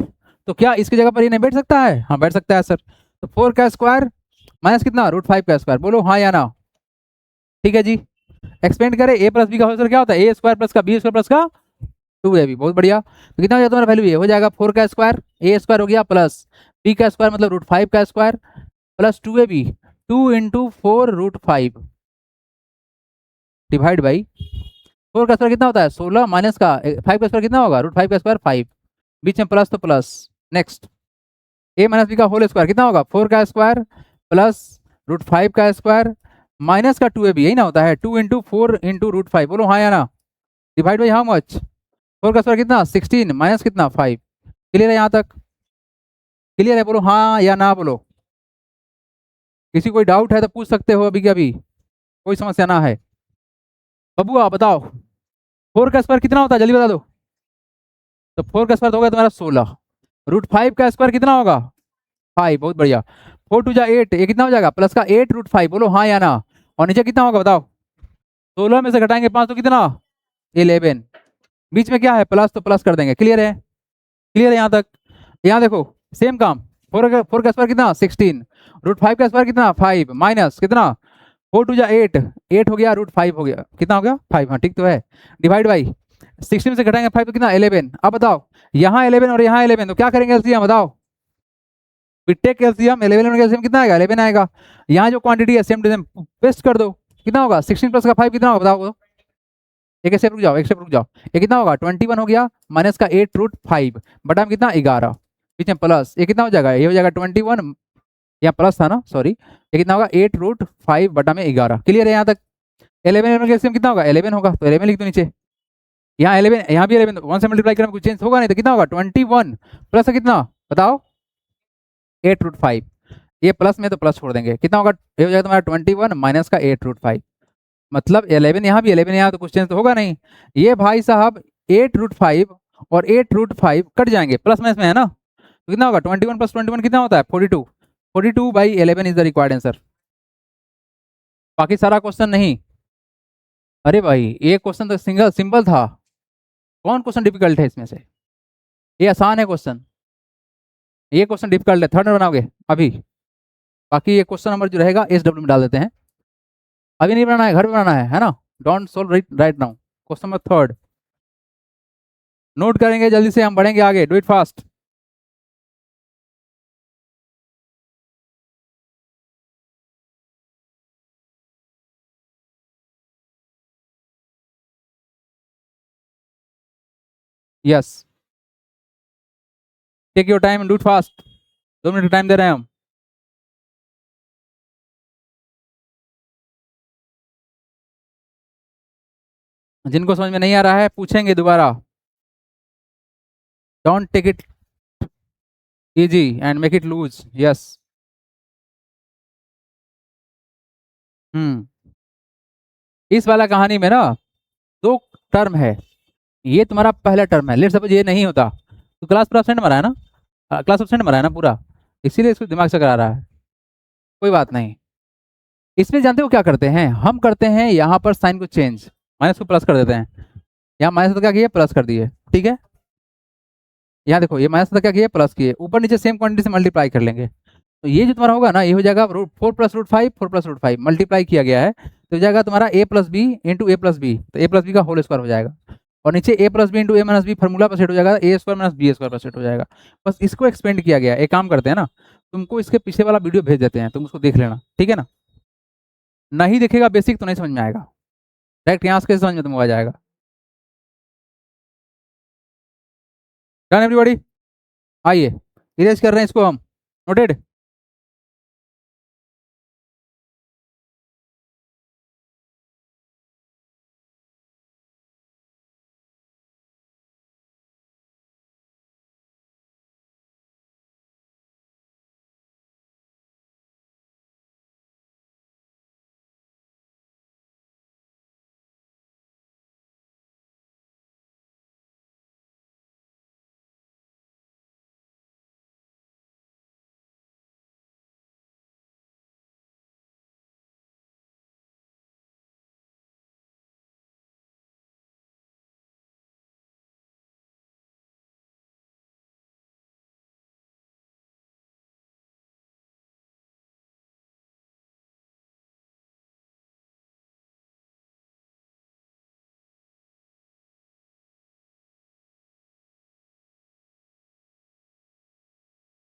तो क्या इसकी जगह पर ये नहीं बैठ सकता है, हाँ बैठ सकता है सर, तो 4 का स्क्वायर माइनस कितना √5 का स्क्वायर, बोलो हाँ या ना, ठीक है जी। एक्सपेंड करें a प्लस बी का होल स्क्वायर क्या होता है a स्क्वायर प्लस का b स्क्वायर प्लस का 2ab, बहुत बढ़िया, तो कितना हो जाएगा तुम्हारा वैल्यू, ये हो जाएगा 4 का स्क्वायर a स्क्वायर हो गया प्लस b का स्क्वायर मतलब √5 का square plus 2ab, 2 into 4 √5 divide by 4 का स्क्वायर कितना होता है 16 माइनस का 5 का स्क्वायर कितना होगा √5 का स्क्वायर 5, बीच में प्लस तो plus, next a minus B का होल स्क्वायर कितना होगा 4 का स्क्वायर प्लस √5 का स्क्वायर माइनस का 2ab, यही ना होता है 2 इंटू 4 इंटू √5, बोलो हाँ या ना, डिवाइड बाई हाउ मच 4 का स्क्वायर कितना 16 माइनस कितना 5। क्लियर है यहाँ तक? क्लियर है? बोलो हाँ या ना बोलो। किसी कोई डाउट है तो पूछ सकते हो अभी के अभी, कोई समस्या ना है। बबुआ बताओ 4 का स्क्वायर कितना होता है, जल्दी बता दो। तो 4 का स्क्वायर होगा तुम्हारा 16। √5 का स्क्वायर कितना होगा 5। बहुत बढ़िया। 4 टू जा 8, ये कितना हो जाएगा प्लस का 8 √5। बोलो हाँ या ना। और नीचे कितना होगा बताओ। 16 में से घटाएंगे 5 तो कितना 11। बीच में क्या है प्लस, तो प्लस कर देंगे। क्लियर है? क्लियर है यहाँ तक? यहाँ देखो सेम काम। 4 का स्क्वायर कितना 16, √5 का स्क्वायर कितना 5 माइनस कितना 4 टू जा 8, 8 हो गया √5 हो गया, कितना हो गया 5। हाँ ठीक तो है। डिवाइड बाई 16 से घटाएंगे 5 तो कितना 11। अब बताओ यहाँ 11 और यहाँ 11 तो क्या करेंगे एलसीएम बताओ। टेक एलसीएम 11 और एलसीएम कितना आएगा 11 आएगा। यहाँ जो क्वांटिटी है सेम टू सेम पेस्ट कर दो। कितना होगा 16 प्लस का 5 कितना होगा बताओ। एक स्टेप रुक जाओ, एक स्टेप रुक जाओ। ये कितना होगा 21 हो गया माइनस का 8 √5 बटा में कितना 11, बीच में प्लस। ये कितना हो जाएगा ये हो जाएगा 21, यहाँ प्लस था ना सॉरी। ये कितना होगा 8 √5 बटा में 11। क्लियर है यहाँ तक? 11 का एलसीएम कितना होगा 11 होगा तो 11 लिख दो नीचे। यहाँ 11 यहाँ भी 11 1 से मल्टीप्लाई करने में कुछ चेंज होगा नहीं तो कितना होगा 21 प्लस कितना बताओ 8 √5। ये प्लस में तो प्लस छोड़ देंगे, कितना होगा ये हो जाएगा तुम्हारा 21 माइनस का 8 √5। मतलब 11 यहाँ भी 11 यहाँ तो कुछ चेंज तो होगा नहीं। ये भाई साहब 8 √5 और 8 √5 कट जाएंगे, प्लस में इसमें है ना, तो कितना होगा 21 प्लस 21 कितना होता है 42। 42/11 इज द रिक्वायर्ड आंसर। बाकी सारा क्वेश्चन नहीं। अरे भाई ये क्वेश्चन तो सिंगल सिंपल था। कौन क्वेश्चन डिफिकल्ट है इसमें से? ये आसान है क्वेश्चन। ये क्वेश्चन डिफिकल्ट है, थर्ड में बनाओगे अभी। बाकी ये क्वेश्चन नंबर जो रहेगा SW में डाल देते हैं। अभी नहीं बनाना है, घर में बनाना है ना। Don't solve right now. Question number third नोट करेंगे जल्दी से, हम बढ़ेंगे आगे। Do it fast. Yes take your time, do it fast. 2 minute time दे रहे हैं हम। जिनको समझ में नहीं आ रहा है पूछेंगे दोबारा। Don't take it easy and make it loose. Yes. हम्म इस वाला कहानी में ना 2 टर्म है। ये तुम्हारा पहला टर्म है। लेट सपोज ये नहीं होता तो क्लास पूरा एब्सेंट मरा है ना, क्लास एब्सेंट मरा है ना पूरा, इसीलिए इसको दिमाग से करा रहा है। कोई बात नहीं। इसमें जानते हो क्या करते हैं हम, करते हैं यहाँ पर साइन को चेंज, माइनस को प्लस कर देते हैं। यहाँ माइनस तो क्या किए प्लस कर दिए, ठीक है। यहाँ देखो ये माइनस तो क्या किए प्लस किए, ऊपर नीचे सेम क्वांटिटी से मल्टीप्लाई कर लेंगे। तो ये जो तुम्हारा होगा ना ये हो जाएगा 4 प्लस √5, 4 प्लस √5 मल्टीप्लाई किया गया है तो हो जाएगा तुम्हारा a plus B into A plus B, तो ए प्लस बी का होल स्क्वायर हो जाएगा। और नीचे a plus B into A minus B formula पर सेट हो जाएगा, a square minus B square पर सेट हो जाएगा। बस इसको एक्सपेंड किया गया। एक काम करते हैं ना, तुमको इसके पीछे वाला वीडियो भेज देते हैं, तुम उसको देख लेना, ठीक है ना। नहीं देखेगा बेसिक तो नहीं समझ में आएगा, डायरेक्ट यहाँ से समझ में तुमको आ जाएगा। Done everybody? आइए इरेज कर रहे हैं इसको हम। Noted?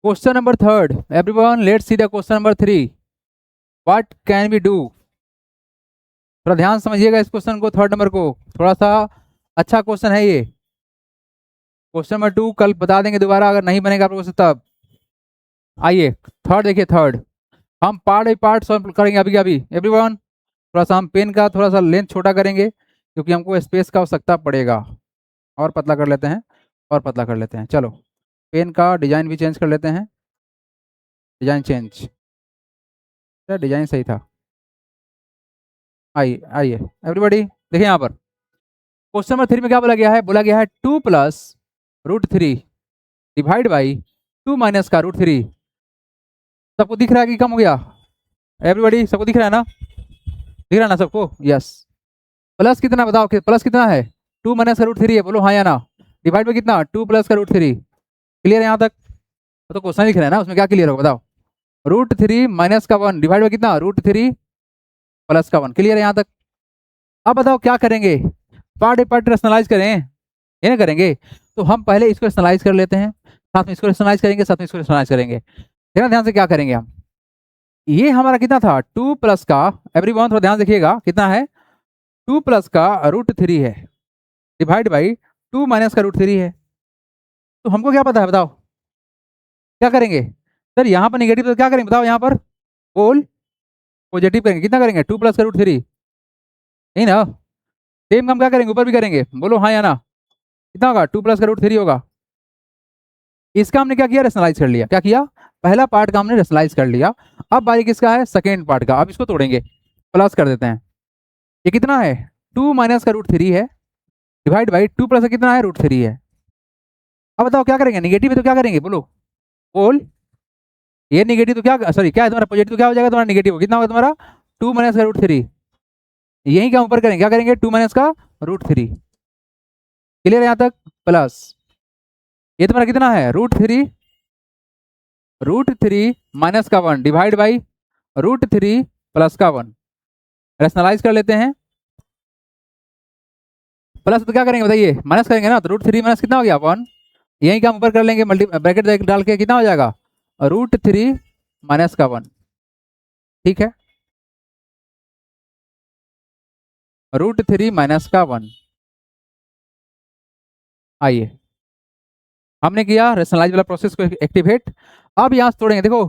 Question number third everyone, let's see the question number 3। What can we do? थोड़ा ध्यान समझिएगा इस क्वेश्चन को, थर्ड नंबर को। थोड़ा सा अच्छा क्वेश्चन है ये। क्वेश्चन नंबर 2 कल बता देंगे दोबारा, अगर नहीं बनेगा आप लोगों से तब। आइए थर्ड देखिए। थर्ड हम पार्ट बाई पार्ट सॉल्व करेंगे अभी अभी एवरीवन। थोड़ा सा हम पेन का थोड़ा सा लेंथ छोटा करेंगे क्योंकि हमको स्पेस का आवश्यकता पड़ेगा। और पतला कर लेते हैं, और पतला कर लेते हैं। चलो पेन का डिजाइन भी चेंज कर लेते हैं। डिजाइन चेंज, क्या डिजाइन सही था। आइए आइए एवरीबॉडी, देखिए यहाँ पर क्वेश्चन नंबर 3 में क्या बोला गया है, बोला गया है 2 + √3 डिवाइड बाई 2 - का √3। सबको दिख रहा है कि कम हो गया? एवरीबॉडी सबको दिख रहा है ना, दिख रहा है ना सबको? यस। प्लस कितना बताओ, कि प्लस कितना है? 2 - का √3 है, बोलो हाँ या ना। डिवाइड में कितना? 2 + का √3। क्लियर है यहाँ तक? तो क्वेश्चन लिख रहे हैं ना, उसमें क्या क्लियर होगा बताओ? √3 - का 1 डिवाइड में कितना? √3 + का 1। क्लियर है यहाँ तक? अब बताओ क्या करेंगे, पार्ट ए पार्ट रैशनलाइज करें, ये ना करेंगे? तो हम पहले इसको रैशनलाइज कर लेते हैं, साथ में इसको रैशनलाइज करेंगे, साथ में इसको रैशनलाइज करेंगे। देखना ध्यान से क्या करेंगे हम। ये हमारा कितना था? 2 का, एवरीवन थोड़ा ध्यान देखिएगा, कितना है? 2 + का √3 है डिवाइड बाई 2 - का √3 है। तो हमको क्या पता है बताओ, क्या करेंगे? सर यहाँ पर निगेटिव तो क्या करेंगे बताओ, यहाँ पर होल पॉजिटिव करेंगे। कितना करेंगे? 2 + का √3, नहीं ना? सेम काम क्या करेंगे, ऊपर भी करेंगे, बोलो हाँ या ना। कितना होगा? 2 + का √3 होगा। इसका हमने क्या किया? रैशनलाइज कर लिया। क्या किया? पहला पार्ट का हमने रैशनलाइज कर लिया। अब बारी किसका है? सेकेंड पार्ट का। अब इसको तोड़ेंगे, प्लस कर देते हैं। ये कितना है? 2 - का √3 है डिवाइड बाई 2 + कितना है? √3 है। अब बताओ क्या करेंगे? निगेटिव है तो क्या करेंगे, बोलो होल। ये निगेटिव तो क्या, सॉरी क्या है तुम्हारा? पॉजिटिव तो क्या हो जाएगा तुम्हारा? निगेटिव। कितना होगा तुम्हारा? 2 - का √3। यही का ऊपर करेंगे, क्या करेंगे? 2 - का √3। क्लियर है यहाँ तक? प्लस ये तुम्हारा कितना है? √3 - का 1 डिवाइड बाई √3 + का 1। रैशनलाइज कर लेते हैं। प्लस तो क्या करेंगे बताइए? माइनस करेंगे ना, तो √3 माइनस कितना हो गया? 1। यही काम ऊपर कर लेंगे, मल्टी ब्रैकेट डाल के कितना हो जाएगा? √3 - का 1। ठीक है, √3 - का 1। आइए हमने किया रैशनलाइज वाला प्रोसेस को एक्टिवेट। अब यहाँ से तोड़ेंगे, देखो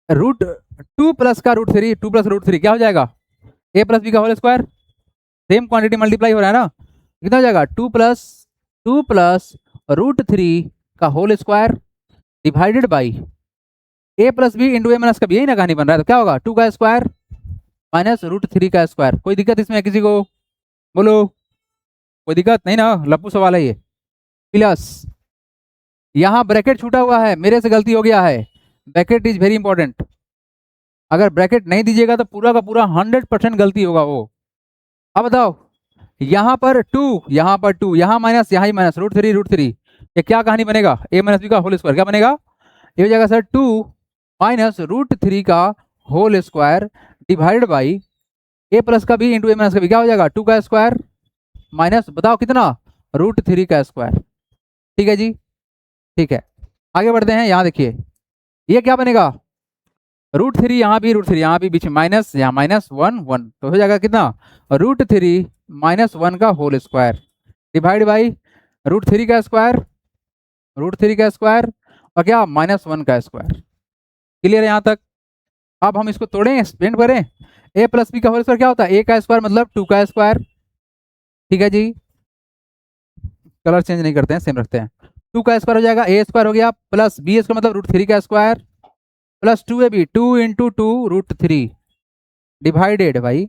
√2 + का √3, 2 + √3 क्या हो जाएगा? a + b का whole square. Same quantity multiply हो रहा है ना, कितना हो जाएगा? 2 + √3 का whole square divided by a + b into a - का b। यही ना कहानी बन रहा है, तो क्या होगा? 2 का स्क्वायर माइनस √3 का स्क्वायर। कोई दिक्कत इसमें किसी को, बोलो? कोई दिक्कत नहीं ना, लप्पू सवाल है ये। प्लस यहाँ ब्रैकेट छूटा हुआ है, मेरे से गलती हो गया है। Bracket is very important. अगर ब्रैकेट नहीं दीजिएगा तो पूरा का पूरा 100% गलती होगा वो। अब बताओ, यहाँ पर 2, यहाँ पर 2, यहाँ माइनस, यहाँ ही माइनस, √3 ये क्या कहानी बनेगा? a - b का होल स्क्वायर। क्या बनेगा? ये हो जाएगा सर 2 - √3 का whole square divided by a + का b इंटू a - का b। क्या हो जाएगा? 2 का स्क्वायर माइनस, बताओ कितना? √3 का स्क्वायर। ठीक है जी, ठीक है। आगे बढ़ते हैं, यहाँ देखिए ये क्या बनेगा? √3 यहाँ भी, √3 यहाँ भी, बीच में माइनस, यहाँ -1 तो हो जाएगा कितना? √3 - 1 का होल स्क्वायर डिवाइड बाई √3 का स्क्वायर, √3 का स्क्वायर और क्या? -1 का स्क्वायर। क्लियर है यहाँ तक? अब हम इसको तोड़ें, एक्सपेंड करें। a + b का होल स्क्वायर क्या होता है? a का स्क्वायर मतलब 2 का स्क्वायर। ठीक है जी, कलर चेंज नहीं करते हैं, सेम रखते हैं। 2 का स्क्वायर हो जाएगा, a² हो गया, प्लस b स्क्वायर मतलब √3 का square, plus 2ab 2 × 2 √3 divided by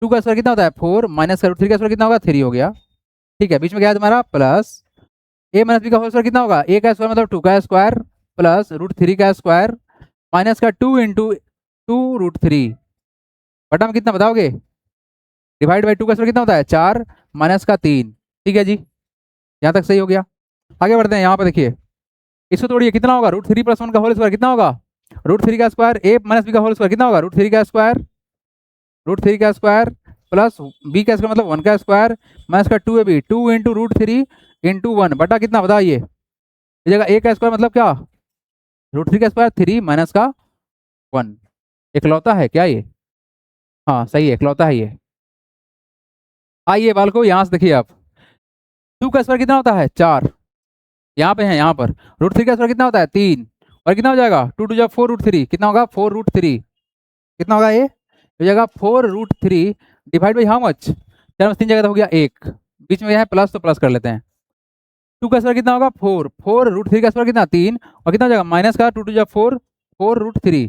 2 का स्क्वायर कितना होता है? 4 माइनस का √3 का स्क्वायर कितना होगा? 3 हो गया। ठीक है, बीच में क्या है तुम्हारा? प्लस a - b का होल स्क्वायर कितना होगा? a का स्क्वायर मतलब 2 का स्क्वायर प्लस √3 का स्क्वायर माइनस का 2 × 2 √3 बटा में कितना बताओगे? डिवाइड बाई 2 का स्क्वायर कितना होता है? 4 माइनस का 3। ठीक है जी, यहाँ तक सही हो गया। आगे बढ़ते हैं, यहाँ पर देखिए इसको तोड़िए, कितना होगा? √3 + 1 का होल स्क्वायर कितना होगा? √3 का स्क्वायर। a - b का होल स्क्वायर कितना होगा? √3 का स्क्वायर प्लस b का स्क्वायर मतलब 1 का स्क्वायर माइनस का 2ab 2 × √3 × 1 बटा कितना बताइए? इस जगह a का स्क्वायर मतलब क्या? √3 का स्क्वायर 3 माइनस का 1। इकलौता है क्या ये? हाँ सही है, इकलौता है ये। आइए बालको यहाँ से देखिए आप, 2 का स्क्वायर कितना होता है? 4। यहाँ पे है, यहाँ पर √3 का स्क्वायर कितना होता है? 3 और कितना हो जाएगा? 2 × 2 = 4 √3 कितना होगा? 4 √3 कितना होगा? ये हो जाएगा 4 √3 डिवाइड बाई हाउ मच? 4 में 3 जगह तो हो गया 1, बीच में है प्लस तो प्लस कर लेते हैं। 2 का स्क्वायर कितना होगा 4, 4 रूट 3 का स्क्वायर कितना 3, और कितना हो जाएगा माइनस का 2 टू 4, 4 रूट 3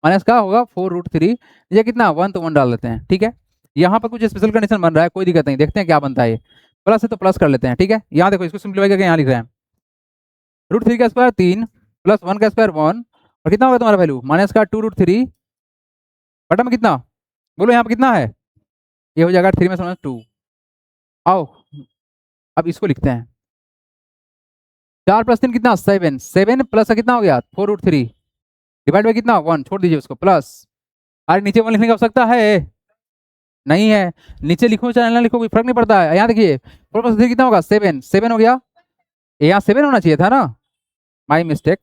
माइनस का होगा 4 रूट 3, ये कितना 1 तो 1 डाल देते हैं। ठीक है, यहाँ पर कुछ स्पेशल कंडीशन बन रहा है, कोई दिक्कत नहीं, देखते हैं क्या बनता है। ये प्लस है तो प्लस कर लेते हैं। ठीक है, यहाँ देखो इसको सिंप्लीफाई करके यहाँ लिख रहे हैं रूट 3 का स्क्वायर 3 प्लस 1 का स्क्वायर 1, और कितना होगा तुम्हारा वैल्यू माइनस का 2 रूट 3 बटा में कितना, बोलो यहाँ पर कितना है, ये हो जाएगा 3 में समझ 2। आओ अब इसको लिखते हैं, 4 प्लस 3 कितना 7, 7 प्लस का कितना हो गया 4 रूट 3 डिवाइड बाई कितना 1, छोड़ दीजिए उसको प्लस। अरे नीचे 1 लिखने की आवश्यकता है नहीं है, नीचे लिखो चाहे ना लिखो कोई फर्क नहीं पड़ता है। यहाँ देखिए 4 प्लस 3 कितना होगा 7, 7 हो गया, यहाँ 7 होना चाहिए था ना, माई मिस्टेक,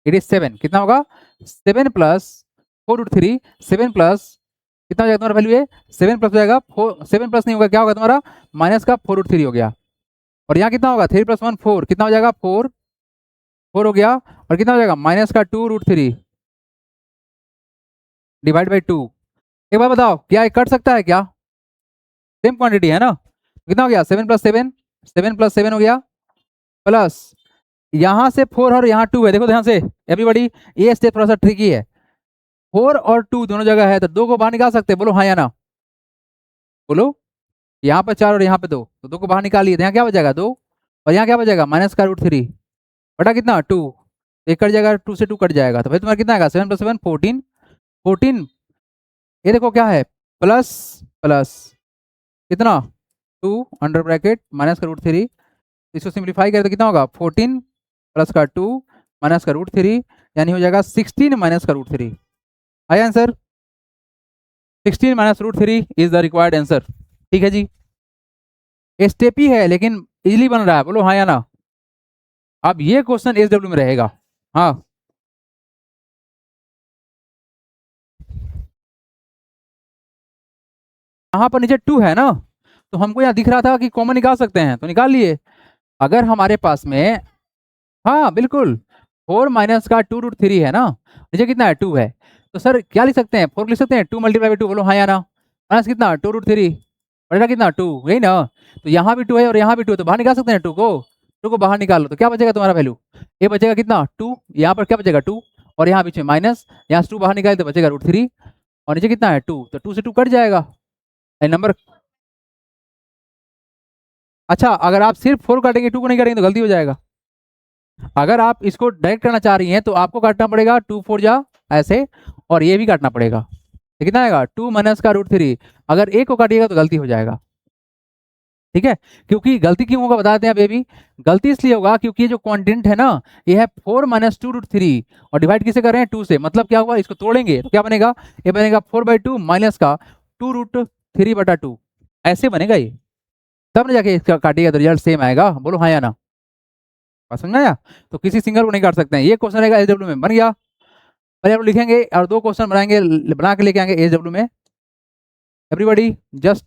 इट इज 7, कितना होगा 7 प्लस 4 रूट 3, 7 प्लस कितना हो जाएगा तुम्हारा वैल्यू है 7 प्लस हो जाएगा 4, 7 प्लस नहीं होगा क्या होगा तुम्हारा माइनस का 4 रूट 3 हो गया, और यहाँ कितना होगा 3 प्लस 1 4, कितना हो जाएगा 4, 4 हो गया, और कितना हो जाएगा माइनस का 2 रूट 3 डिवाइड बाई 2। एक बार बताओ क्या ये कट सकता है क्या, सेम क्वांटिटी है ना, कितना हो गया 7 प्लस 7, 7 प्लस 7 हो गया, प्लस यहाँ से 4 और यहाँ 2 है, देखो ध्यान से एवरीबॉडी, ये स्टेप थोड़ा सा ट्रिकी है, 4 और 2 दोनों जगह है तो 2 को बाहर निकाल सकते हैं, बोलो हाँ या ना, बोलो यहाँ पर 4 और यहाँ पे 2, तो 2 को बाहर निकालिए, तो यहाँ क्या बचेगा 2, और यहाँ क्या बचेगा माइनस का रूट 3 बटा कितना 2, एक कट जाएगा 2 से 2 कट जाएगा, तो भाई तुम्हारा कितना आएगा 7 प्लस 7 14, 14, ये देखो क्या है प्लस प्लस कितना 2 अंडर ब्रैकेट माइनस का रूट 3, इसको सिंप्लीफाई करें तो कितना होगा 14 प्लस का 2 माइनस का रूट 3, यानी हो जाएगा 16 माइनस का रूट 3। आया answer, 16 minus root 3 is the required answer. ठीक है जी, स्टेप ही है लेकिन इजीली बन रहा है, बोलो हाँ या ना। अब ये क्वेश्चन एसडब्ल्यू में रहेगा, हाँ यहाँ पर नीचे 2 है ना, तो हमको यहाँ दिख रहा था कि कॉमन निकाल सकते हैं तो निकाल लिए। अगर हमारे पास में, हाँ बिल्कुल 4 माइनस का 2 रूट 3 है ना, नीचे कितना है 2 है, तो सर क्या लिख सकते हैं 4 लिख सकते हैं 2 मल्टीप्लाई बाई 2, बोलो हाँ या ना, माइनस कितना 2 रूट 3 बड़ा कितना 2, यही ना, तो यहाँ भी 2 है और यहाँ भी 2 है, तो बाहर निकाल सकते हैं 2 को बाहर निकालो तो क्या बचेगा तुम्हारा वैल्यू, ये बचेगा कितना 2, यहाँ पर क्या बचेगा 2, और यहाँ बीच में माइनस, यहाँ से 2 बाहर निकाले तो बचेगा रूट 3, और नीचे कितना है 2, तो 2 से 2 कट जाएगा नंबर। अच्छा अगर आप सिर्फ 4 काटेंगे 2 को नहीं करेंगे तो गलती हो जाएगा, अगर आप इसको डायरेक्ट करना चाह रही हैं तो आपको काटना पड़ेगा 2 4 जा ऐसे, और ये भी काटना पड़ेगा, तो कितना आएगा 2 माइनस का रूट 3, अगर एक को काटिएगा तो गलती हो जाएगा। ठीक है, क्योंकि गलती क्यों होगा बताते हैं बेबी, गलती इसलिए होगा क्योंकि ये जो क्वांटिटी है ना ये है 4 माइनस 2 रूट 3, और डिवाइड किसे कर रहे हैं 2 से, मतलब क्या हुआ इसको तोड़ेंगे तो क्या बनेगा, ये बनेगा 4/2 माइनस का 2 रूट 3 बटा 2, ऐसे बनेगा ये, तब ना जाके इसका काटिएगा तो रिजल्ट सेम आएगा, बोलो हाँ या ना, बात समझ में आया। तो किसी सिंगल को नहीं काट सकते हैं, ये क्वेश्चन रहेगा एसडब्ल्यू में, बन गया। पहले हम लिखेंगे और 2 क्वेश्चन बनाएंगे, बना के लेके आएंगे एसडब्ल्यू में, एवरीबॉडी जस्ट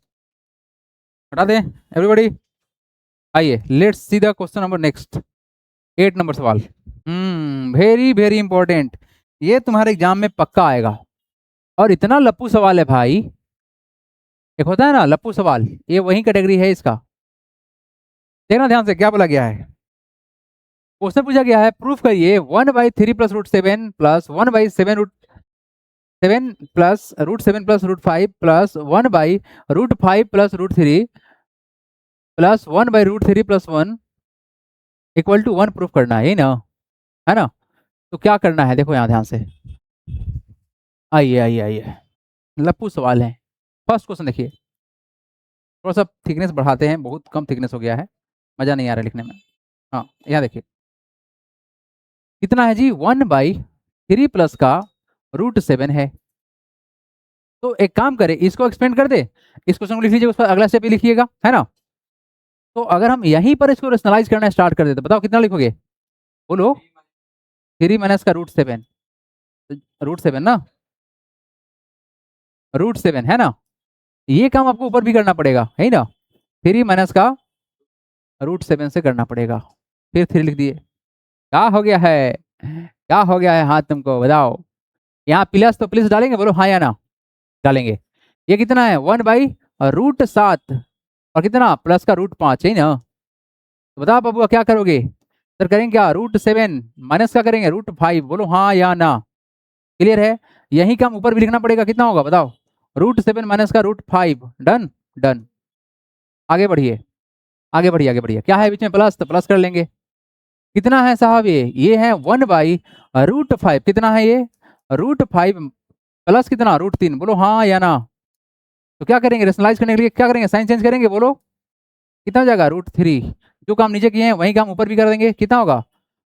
हटा दें एवरीबॉडी, आइए let's see the question number next, 8 number सवाल। वेरी वेरी इंपॉर्टेंट, ये तुम्हारे एग्जाम में पक्का आएगा, और इतना लप्पू सवाल है भाई, एक होता है ना लप्पू सवाल, ये वही कैटेगरी है इसका। देखना ध्यान से क्या बोला गया है, क्वेश्चन पूछा गया है प्रूफ करिए 1/3 plus root 7 plus 1/7 root 7 plus root 7 plus root 5 plus 1/√5 plus root 3 plus 1/√3 plus 1 equal to 1 proof करना है ना, तो क्या करना है देखो यहाँ ध्यान से, आइए आइए आइए लप्पू सवाल है। फर्स्ट क्वेश्चन देखिए, थोड़ा सा थिकनेस बढ़ाते हैं, बहुत कम थिकनेस हो गया है, मजा नहीं आ रहा लिखने में। हाँ यहाँ देखिए कितना है जी 1/3 प्लस का रूट 7 है, तो एक काम करें इसको एक्सपेंड कर दे, इस क्वेश्चन को लिख लीजिए, उस पर अगला स्टेप भी लिखिएगा, है ना। तो अगर हम यहीं पर इसको रेशनलाइज करना स्टार्ट कर देते, बताओ कितना लिखोगे, बोलो 3 माइनस का रूट सेवन ना, रूट 7 है ना, ये काम आपको ऊपर भी करना पड़ेगा है ना, 3 माइनस का रूट 7 से करना पड़ेगा, फिर 3 लिख दिए, क्या हो गया है, क्या हो गया है हाथ तुमको बताओ, यहाँ प्लस तो प्लस डालेंगे, बोलो हाँ या ना, डालेंगे, ये कितना है 1/√7 और कितना प्लस का √5 है ना, तो बताओ बबुआ क्या करोगे? सर करेंगे क्या? √7 माइनस क्या करेंगे? √5। बोलो हाँ या ना। क्लियर है? यही काम ऊपर भी लिखना पड़ेगा, कितना होगा बताओ? √7 माइनस का √5। Done done. आगे बढ़िए आगे बढ़िए आगे बढ़िए। क्या है बीच में? प्लस, तो प्लस कर लेंगे। कितना है साहब? ये है 1/√5। कितना है ये? √5 प्लस कितना? √3। बोलो हाँ या ना। तो क्या करेंगे? रेशनलाइज करने के लिए क्या करेंगे? साइन चेंज करेंगे। बोलो कितना हो जाएगा? √3। जो काम नीचे किए हैं वही काम ऊपर भी कर देंगे। कितना होगा?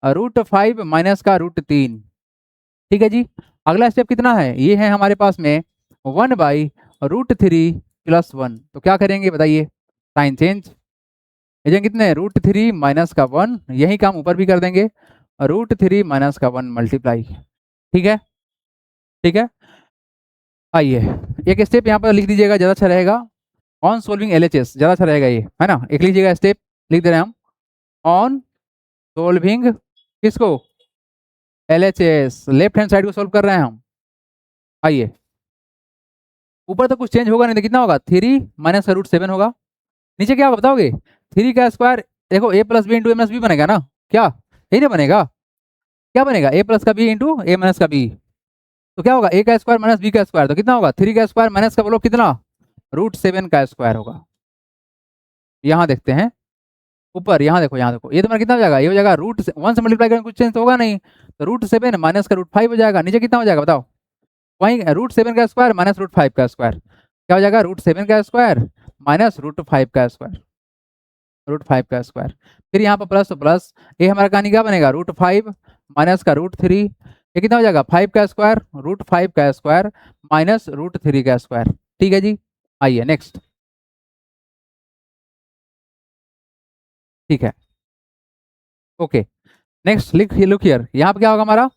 √5 माइनस का √3। ठीक है जी। अगला स्टेप कितना है? ये है हमारे पास में 1/√3 प्लस 1। तो क्या करेंगे बताइए? Sign change. ये कितने? √3 माइनस का 1। यही काम ऊपर भी कर देंगे। √3 माइनस का 1 मल्टीप्लाई। ठीक है ठीक है। आइए एक स्टेप यहाँ पर लिख दीजिएगा, ज़्यादा अच्छा रहेगा। ऑन सोल्विंग LHS ज़्यादा अच्छा रहेगा ये, है ना। एक लीजिएगा स्टेप, लिख दे रहे हैं हम। ऑन सोल्विंग किसको? LHS। लेफ्ट हैंड साइड को सोल्व कर रहे हैं हम। आइए ऊपर तो कुछ चेंज होगा नहीं, तो कितना होगा? 3 माइनस का √7 होगा। नीचे क्या होगा बताओगे? 3 का स्क्वायर। देखो a plus B into A minus B बनेगा ना, क्या यही ना बनेगा? क्या बनेगा? a प्लस का बी इंटू ए माइनस का बी। तो क्या होगा? a का स्क्वायर माइनस b का स्क्वायर। तो कितना होगा? 3 का स्क्वायर माइनस का बोलो कितना? √7 का स्क्वायर होगा। यहाँ देखते हैं ऊपर, यहाँ देखो यहाँ देखो, ये तुम्हारा कितना हो जाएगा? ये हो जाएगा √1 से मल्टीप्लाई करेंगे कुछ चेंज तो होगा नहीं, तो √7 माइनस का √5 हो जाएगा। नीचे कितना हो जाएगा बताओ? वहीं √7 का स्क्वायर माइनस √5 का स्क्वायर। क्या हो जाएगा? √7 का स्क्वायर माइनस √5 का स्क्वायर। √5 का स्क्वायर। फिर यहाँ पर प्लस, तो प्लस ये हमारा कहानी क्या बनेगा? √5 माइनस का √3। ये कितना हो जाएगा? 5 का स्क्वायर, √5 का स्क्वायर माइनस √3 का स्क्वायर। ठीक है जी। आइए नेक्स्ट। ठीक है ओके। नेक्स्ट लुक हियर, यहाँ पे क्या होगा हमारा?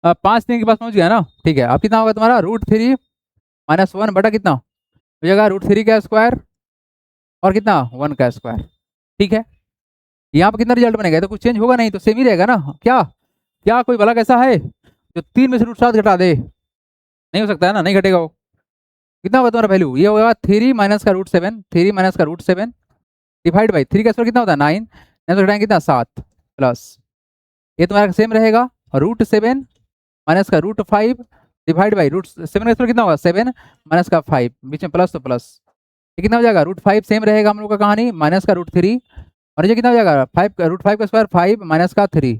5 3 के पास पहुंच गया ना। ठीक है, अब कितना होगा तुम्हारा? √3 माइनस 1 बटा कितना हो जाएगा? √3 का स्क्वायर और कितना? 1 का स्क्वायर। ठीक है, यहाँ पे कितना रिजल्ट बनेगा? ये तो कुछ चेंज होगा नहीं, तो सेम ही रहेगा ना। क्या क्या कोई भला कैसा है जो 3 में से √7 घटा दे? नहीं हो सकता है ना, नहीं घटेगा वो। कितना होगा तुम्हारा वैल्यू? ये होगा 3 माइनस का √7। 3 माइनस का √7 डिवाइड बाई 3 का स्क्वायर कितना होता है? 9। 9 से घटाएंगे कितना? 7 प्लस ये तुम्हारा सेम रहेगा √7 माइनस का √5 डिवाइड बाई √7 का स्क्वायर कितना होगा? 7 माइनस का 5, बीच में प्लस तो प्लस। ये कितना हो जाएगा? √5 सेम रहेगा हम लोग का कहानी, माइनस का √3। और ये कितना हो जाएगा? 5 का √5 का स्क्वायर 5 माइनस का 3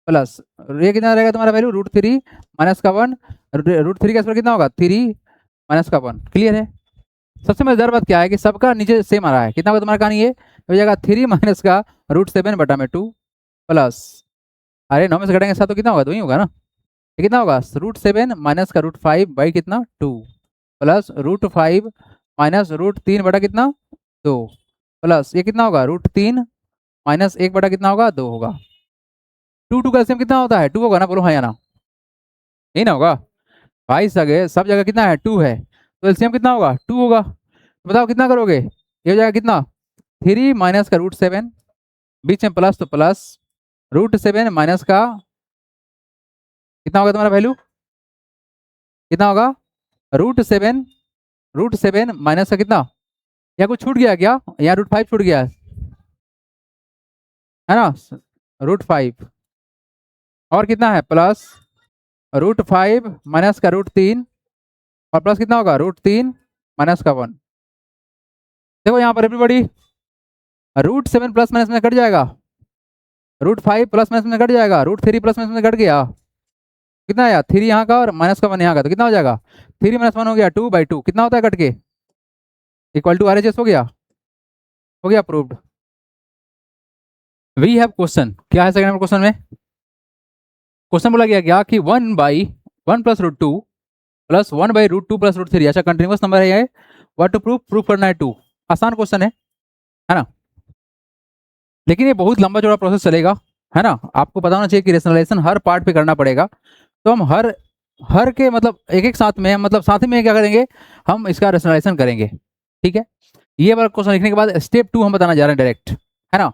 प्लस ये कितना रहेगा तुम्हारा वैल्यू? √3 माइनस का 1। √3 का स्क्वायर कितना होगा? 3 माइनस का 1। क्लियर है? सबसे मजेदार बात क्या है कि सबका नीचे सेम आ रहा है। कितना होगा तुम्हारा कहानी? ये हो जाएगा 3 माइनस का √7 बटा में 2 प्लस, अरे 9 में से घटाएंगे 7 तो कितना होगा? 2 ही होगा ना। ये कितना होगा? √7 माइनस का √5 बाई कितना? 2 प्लस √5 माइनस √3 बटा कितना? 2 प्लस ये कितना होगा? √3 माइनस 1 बटा कितना होगा? 2 होगा। 2 2 का एलसीएम कितना होता है? 2 होगा ना, बोलो हाँ या ना। यही ना होगा भाई? सगे सब जगह कितना है? 2 है, तो एलसीएम कितना होगा? 2 होगा। तो बताओ कितना करोगे? ये हो जाएगा कितना? 3 माइनस का √7, बीच में प्लस तो प्लस, √7 माइनस का कितना होगा तुम्हारा वैल्यू? कितना होगा? √7 √7 माइनस का कितना? या कुछ छूट गया क्या? यहाँ √5 छूट गया है ना। √5 और कितना है? प्लस √5 माइनस का √3 और प्लस कितना होगा? √3 माइनस का 1। देखो यहाँ पर एवरीबॉडी √7 प्लस माइनस में कट जाएगा, √5 प्लस माइनस में कट जाएगा, √3 प्लस माइनस में कट गया। कितना आया? 3 यहाँ का और माइनस का 1 यहाँ का, तो कितना हो जाएगा? 3 माइनस 1 हो गया 2/2। कितना होता है कट के? इक्वल टू RHS हो गया। हो गया प्रूव्ड। We have question. क्या है सेकंड नंबर क्वेश्चन में? क्वेश्चन बोला गया क्या कि 1/1 प्लस √2 प्लस 1/√2 प्लस √3। अच्छा कंटिन्यूअस नंबर है ये। What to prove? प्रूव करना है 2। आसान क्वेश्चन है ना। लेकिन ये बहुत लंबा चौड़ा प्रोसेस चलेगा, है ना। आपको पता होना चाहिए कि रेशनलाइजेशन हर पार्ट पे करना पड़ेगा। तो हम हर हर के मतलब एक एक साथ में, मतलब साथ में क्या करेंगे? हम इसका रेशनलाइजेशन करेंगे। ठीक है, ये वाला क्वेश्चन लिखने के बाद स्टेप 2 हम बताना जा रहे हैं डायरेक्ट, है ना।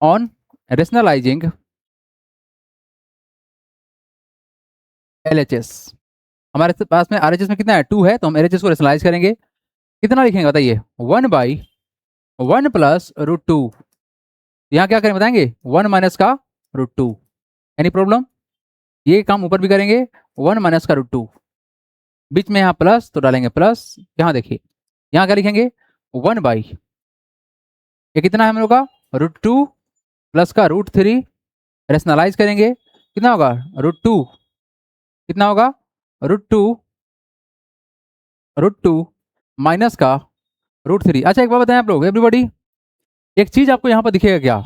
ऑन रेशनलाइजिंग LHS, हमारे पास में RHS में कितना है? 2 है, तो हम LHS को रेशनलाइज करेंगे। कितना लिखेंगे बताइए? 1/1 प्लस √2 यहाँ क्या करें बताएंगे, 1 माइनस का रूट टू। Any problem? ये काम ऊपर भी करेंगे, 1 माइनस का रूट टू, बीच में यहाँ प्लस तो डालेंगे प्लस। यहाँ देखिए यहाँ क्या लिखेंगे, 1 बाई, ये कितना है हम लोग का, रूट टू प्लस का रूट थ्री, रेशनलाइज करेंगे कितना होगा, रूट टू, कितना होगा, रूट टू माइनस का रूट थ्री। अच्छा एक बात बताएं आप लोग एवरीबॉडी, एक चीज आपको यहाँ पर दिखेगा क्या,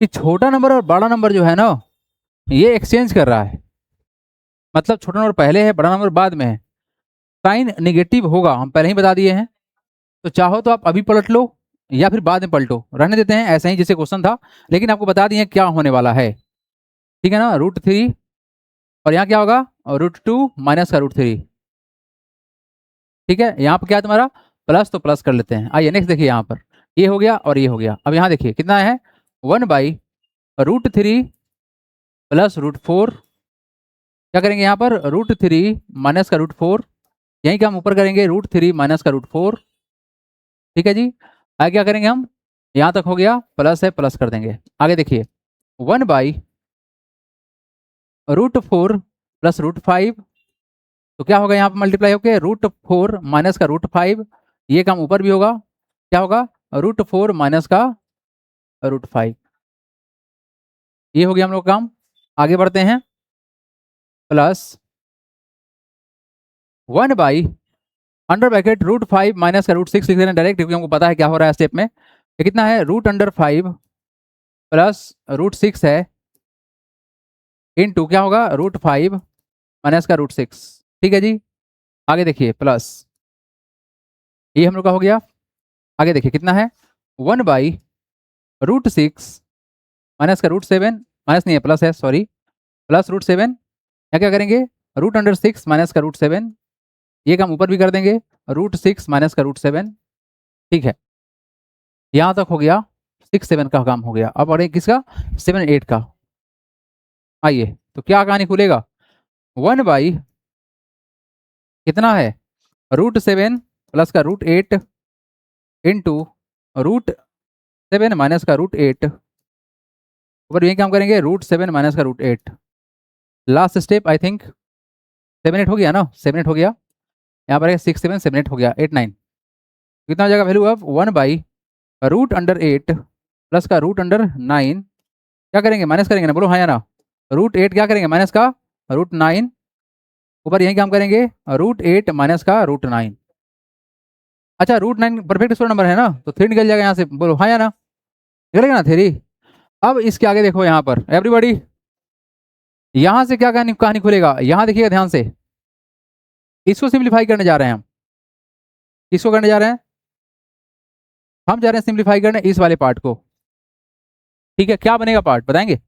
कि छोटा नंबर और बड़ा नंबर जो है ना, ये एक्सचेंज कर रहा है। मतलब छोटा नंबर पहले है, बड़ा नंबर बाद में है। साइन निगेटिव होगा, हम पहले ही बता दिए हैं। तो चाहो तो आप अभी पलट लो या फिर बाद में पलटो, रहने देते हैं ऐसा ही जैसे क्वेश्चन था, लेकिन आपको बता दिए क्या होने वाला है। ठीक है ना, रूट थ्री और यहाँ क्या होगा, रूट टू माइनस का रूट थ्री। ठीक है, यहाँ पर क्या है तुम्हारा, प्लस, तो प्लस कर लेते हैं। आइए नेक्स्ट देखिए, यहाँ पर ये हो गया और ये हो गया। अब यहाँ देखिए कितना है, 1 by root three plus root four. क्या करेंगे यहाँ पर, रूट थ्री माइनस का रूट फोर, यहीं का हम ऊपर करेंगे रूट थ्री माइनस का रूट फोर। ठीक है जी, आगे क्या करेंगे हम, यहाँ तक हो गया, प्लस है प्लस कर देंगे। आगे देखिए 1 by root four plus root five, तो क्या होगा यहाँ पर मल्टीप्लाई होकर रूट फोर माइनस का रूट फाइव, ये काम ऊपर भी होगा, क्या होगा, रूट फोर माइनस का रूट फाइव। ये हो गया हम लोग काम। आगे बढ़ते हैं, plus 1 by under bracket root five minus का रूट सिक्स लिख देना डायरेक्ट, क्योंकि हमको पता है क्या हो रहा है स्टेप में। ये कितना है, root under five plus root six है, इनटू क्या होगा, रूट फाइव माइनस का रूट सिक्स। ठीक है जी, आगे देखिए प्लस, ये हम लोग का हो गया। आगे देखिए कितना है, 1 बाई रूट सिक्स माइनस का रूट सेवन, माइनस नहीं है प्लस है सॉरी, प्लस रूट सेवन। या क्या करेंगे, रूट अंडर सिक्स माइनस का रूट सेवन, ये काम ऊपर भी कर देंगे, रूट सिक्स माइनस का रूट सेवन। ठीक है, यहाँ तक हो गया, सिक्स सेवन का काम हो गया। अब और एक किसका, सेवन एट का। आइए तो क्या कहानी खुलेगा, 1 बाई कितना है, रूट सेवन प्लस का root eight into root seven minus का रूट एट, ऊपर यही काम करेंगे, रूट सेवन माइनस का root eight. Last step I think, seven eight हो गया ना, सेवन एट हो गया, यहाँ पर सिक्स सेवन सेवन एट हो गया, एट नाइन। कितना हो जाएगा वैल्यू अब, 1 by root under eight plus का रूट अंडर नाइन, क्या करेंगे, माइनस करेंगे ना, बोलो हाँ या ना, रूट एट क्या करेंगे, माइनस का रूट नाइन, ऊपर यही काम करेंगे, रूट एट माइनस का रूट नाइन। अच्छा root nine perfect square number है ना, तो थ्री निकल जाएगा यहाँ से, बोलो हाँ या ना, निकलेगा ना थ्री। अब इसके आगे देखो यहाँ पर एवरीबॉडी, यहाँ से क्या कहानी खुलेगा, यहाँ देखिएगा ध्यान से, इसको सिंप्लीफाई करने जा रहे हैं हम। किसको करने जा रहे हैं, हम जा रहे हैं सिंप्लीफाई करने इस वाले पार्ट को। ठीक है, क्या बनेगा पार्ट बताएंगे,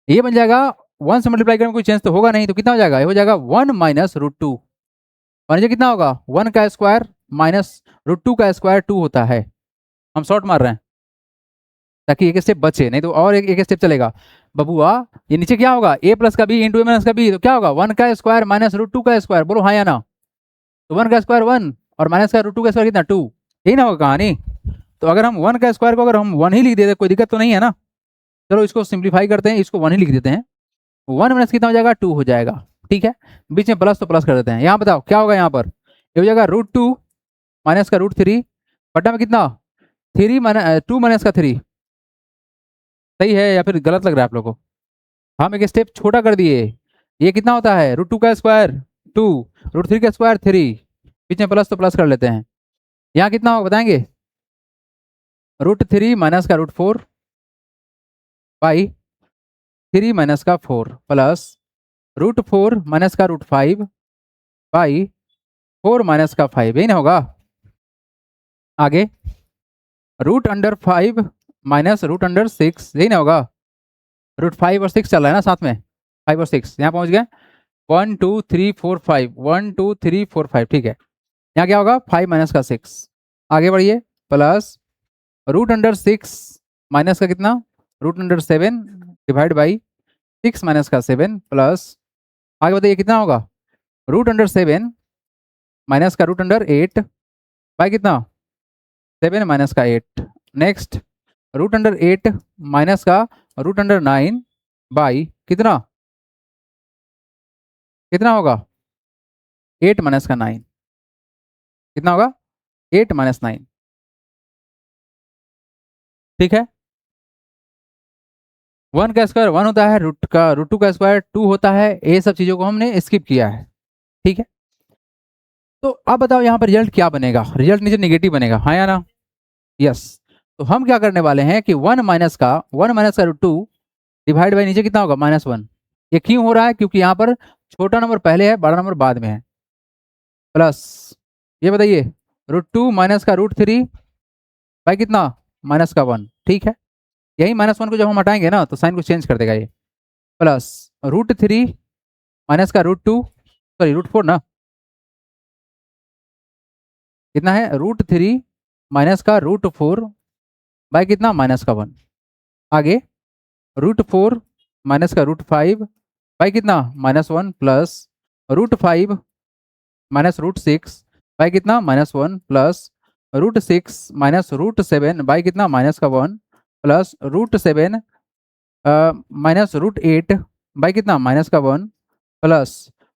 ये बन जाएगा, वन से मल्टीप्लाई करने में कोई चेंज तो होगा नहीं, तो कितना हो जाएगा, ये हो जाएगा 1 माइनस रूट टू, और नीचे कितना होगा, 1 का स्क्वायर माइनस रूट टू का स्क्वायर 2 होता है। हम शॉर्ट मार रहे हैं ताकि एक स्टेप बचे, नहीं तो और एक स्टेप चलेगा बबुआ। ये नीचे क्या होगा, ए प्लस का बी इंटू ए माइनस का बी, तो क्या होगा, 1 का स्क्वायर माइनस रूट टू का स्क्वायर, बोलो हाँ या ना। तो 1 का स्क्वायर 1 और माइनस का रूट टू का स्क्वायर कितना 2, यही ना होगा कहानी। तो अगर हम 1 का स्क्वायर को अगर हम 1 ही लिख देते कोई दिक्कत तो नहीं है ना। चलो इसको सिंप्लीफाई करते हैं, इसको 1 ही लिख देते हैं, 1 माइनस कितना हो जाएगा, 2 हो जाएगा। ठीक है, बीच में प्लस तो प्लस कर देते हैं। यहाँ बताओ क्या होगा, यहाँ पर ये हो जाएगा रूट टू माइनस का रूट थ्री, बटा में कितना, थ्री माइनस टू माइनस का थ्री। सही है या फिर गलत लग रहा है आप लोगों को, हम एक स्टेप छोटा कर दिए। ये कितना होता है, रूट टू का स्क्वायर 2, रूट थ्री का स्क्वायर 3, बीच में प्लस तो प्लस कर लेते हैं। यहाँ कितना होगा बताएंगे, रूट थ्री माइनस का root four by three minus का four, plus root four minus का root five by four minus का फाइव, यही ना होगा। आगे root under five minus root under six, यही ना होगा। रूट फाइव और सिक्स चल रहा है ना साथ में, फाइव और सिक्स यहाँ पहुंच गए, 1 2 3 4 5, 1 2 3 4 5। ठीक है, यहाँ क्या होगा, 5 माइनस का 6। आगे बढ़िए, plus root under six minus का कितना, root under seven divide by six minus का सेवन, प्लस आगे बताइए कितना होगा, रूट अंडर सेवन माइनस का रूट अंडर एट बाई कितना, सेवन माइनस का एट। नेक्स्ट √8 माइनस का √9 बाई कितना, कितना होगा 8 माइनस का 9, कितना होगा 8 माइनस 9, ठीक है। 1 का स्क्वायर 1 होता है, √2 का स्क्वायर 2 होता है, ये सब चीज़ों को हमने स्किप किया है, ठीक है। तो अब बताओ यहाँ पर रिजल्ट क्या बनेगा, रिजल्ट नीचे निगेटिव बनेगा, हाँ या ना, यस। तो हम क्या करने वाले हैं कि 1 माइनस का √2 डिवाइड बाई नीचे कितना होगा -1। ये क्यों हो रहा है, क्योंकि यहाँ पर छोटा नंबर पहले है, बड़ा नंबर बाद में है, प्लस ये बताइए √2 माइनस का √3 बाई कितना -1, ठीक है। यही -1 को जब हम हटाएंगे ना तो साइन को चेंज कर देगा ये, प्लस √3 माइनस का √2, सॉरी √4 ना, कितना है √3 माइनस का √4 बाई कितना -1, आगे √4 माइनस का √5 बाई कितना -1 प्लस √5 माइनस √6 बाई कितना -1 प्लस √6 माइनस √7 बाई कितना -1 प्लस √7 माइनस √8 बाई कितना -1 प्लस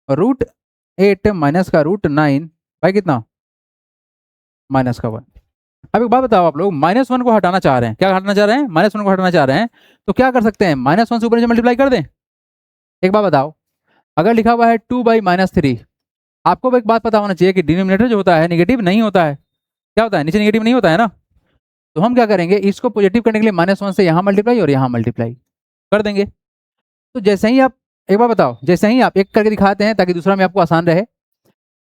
√8 माइनस का √9 बाई कितना -1। अब एक बात बताओ, आप लोग -1 को हटाना चाह रहे हैं, क्या हटाना चाह रहे हैं, -1 को हटाना चाह रहे हैं, तो क्या कर सकते हैं, -1 से ऊपर नीचे मल्टीप्लाई कर दें। एक बात बताओ, अगर लिखा हुआ है 2 बाई -3, आपको एक बात पता होना चाहिए कि डिनोमिनेटर जो होता है निगेटिव नहीं होता है, क्या होता है, नीचे निगेटिव नहीं होता है ना। तो हम क्या करेंगे, इसको पॉजिटिव करने के लिए -1 से यहाँ मल्टीप्लाई और यहाँ मल्टीप्लाई कर देंगे। तो जैसे ही आप, एक बार बताओ, जैसे ही आप एक करके दिखाते हैं ताकि दूसरा में आपको आसान रहे,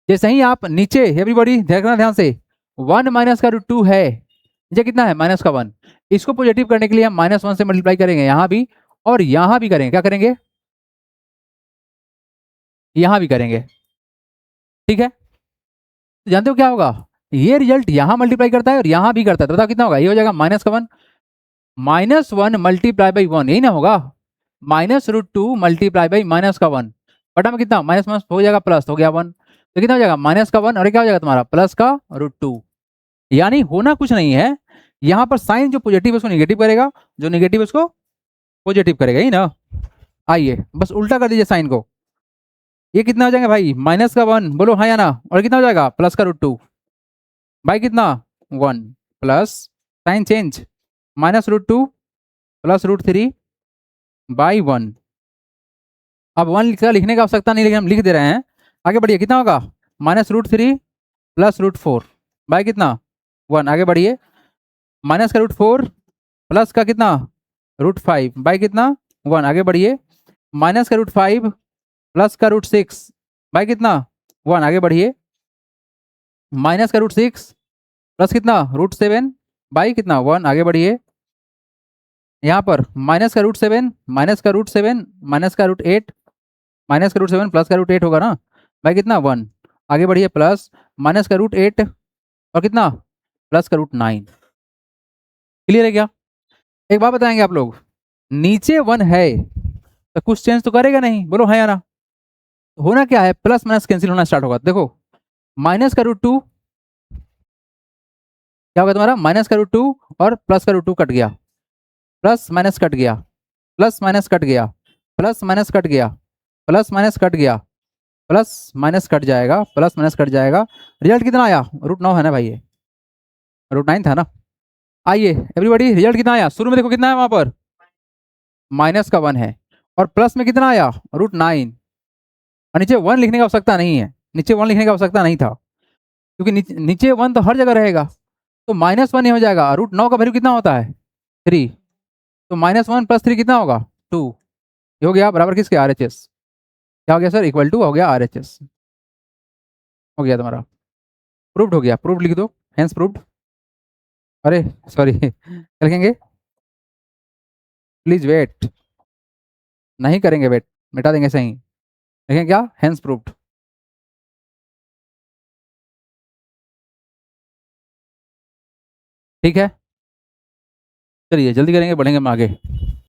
जैसे ही आप नीचे, एवरीबॉडी देखना ध्यान से, 1 माइनस का √2 है, नीचे कितना है -1, इसको पॉजिटिव करने के लिए हम -1 से मल्टीप्लाई करेंगे यहाँ भी और यहाँ भी करेंगे, क्या करेंगे, यहाँ भी करेंगे, ठीक है। तो जानते हो क्या होगा, ये रिजल्ट यहाँ मल्टीप्लाई करता है और यहाँ भी करता है, तो बताओ कितना होगा, ये हो जाएगा -1, -1 मल्टीप्लाई बाई 1, यही ना होगा, -√2 मल्टीप्लाई बाई -1, बटा में कितना -1 हो जाएगा प्लस हो गया 1, तो कितना हो जाएगा -1 और क्या हो जाएगा तुम्हारा प्लस का √2। यानी होना कुछ नहीं है, यहाँ पर साइन जो पॉजिटिव है उसको निगेटिव करेगा, जो निगेटिव है उसको पॉजिटिव करेगा, ही ना। आइए बस उल्टा कर दीजिए साइन को, ये कितना हो जाएगा भाई -1, बोलो हाँ या ना, और कितना हो जाएगा प्लस का √2 बाई कितना 1 plus sign change -√2 plus √3 by 1। अब 1 लिखने का आवश्यकता नहीं, लेकिन हम लिख दे रहे हैं, आगे बढ़िए, कितना होगा -√3 प्लस √4 बाई कितना 1, आगे बढ़िए, माइनस का √4 प्लस का कितना √5 बाई कितना 1, आगे बढ़िए, माइनस का √5 प्लस का √6 बाई कितना 1, आगे बढ़िए, माइनस का √6 प्लस कितना √7 बाई कितना 1, आगे बढ़िए, यहाँ पर माइनस का √7 माइनस का √7 माइनस का √8 माइनस का √7 प्लस का √8 होगा ना, बाई कितना 1, आगे बढ़िए, प्लस माइनस का √8 और कितना प्लस का √9। क्लियर है क्या। एक बात बताएंगे आप लोग, नीचे 1 है तो कुछ चेंज तो करेगा नहीं, बोलो हाँ या ना। होना क्या है, प्लस माइनस कैंसिल होना स्टार्ट होगा, देखो माइनस का √2 क्या होगा तुम्हारा, माइनस का √2 और प्लस का √2 कट गया, प्लस माइनस कट गया, प्लस माइनस कट गया, प्लस माइनस कट गया, प्लस माइनस कट गया, प्लस माइनस कट जाएगा, प्लस माइनस कट जाएगा, रिजल्ट कितना आया √9 है ना भाई, ये √9 था ना। आइए एवरीबॉडी, रिजल्ट कितना आया, शुरू में देखो कितना है वहां पर -1 है, और प्लस में कितना आया √9, और नीचे 1 लिखने की आवश्यकता नहीं है, नीचे 1 लिखने की आवश्यकता नहीं था, क्योंकि नीचे 1 तो हर जगह रहेगा, तो -1 ही हो जाएगा, √9 का वैल्यू कितना होता है 3, तो -1 प्लस 3 कितना होगा 2, ये हो गया बराबर किसके RHS, क्या हो गया सर, इक्वल टू हो गया RHS, हो गया तुम्हारा, प्रूव्ड हो गया, प्रूव्ड लिख दो, हेंस प्रूव्ड, अरे सॉरी क्या लिखेंगे, प्लीज वेट, नहीं करेंगे वेट, मिटा देंगे सही, लिखेंगे क्या, हेंस प्रूव्ड। ठीक है, चलिए जल्दी करेंगे, बढ़ेंगे हम आगे।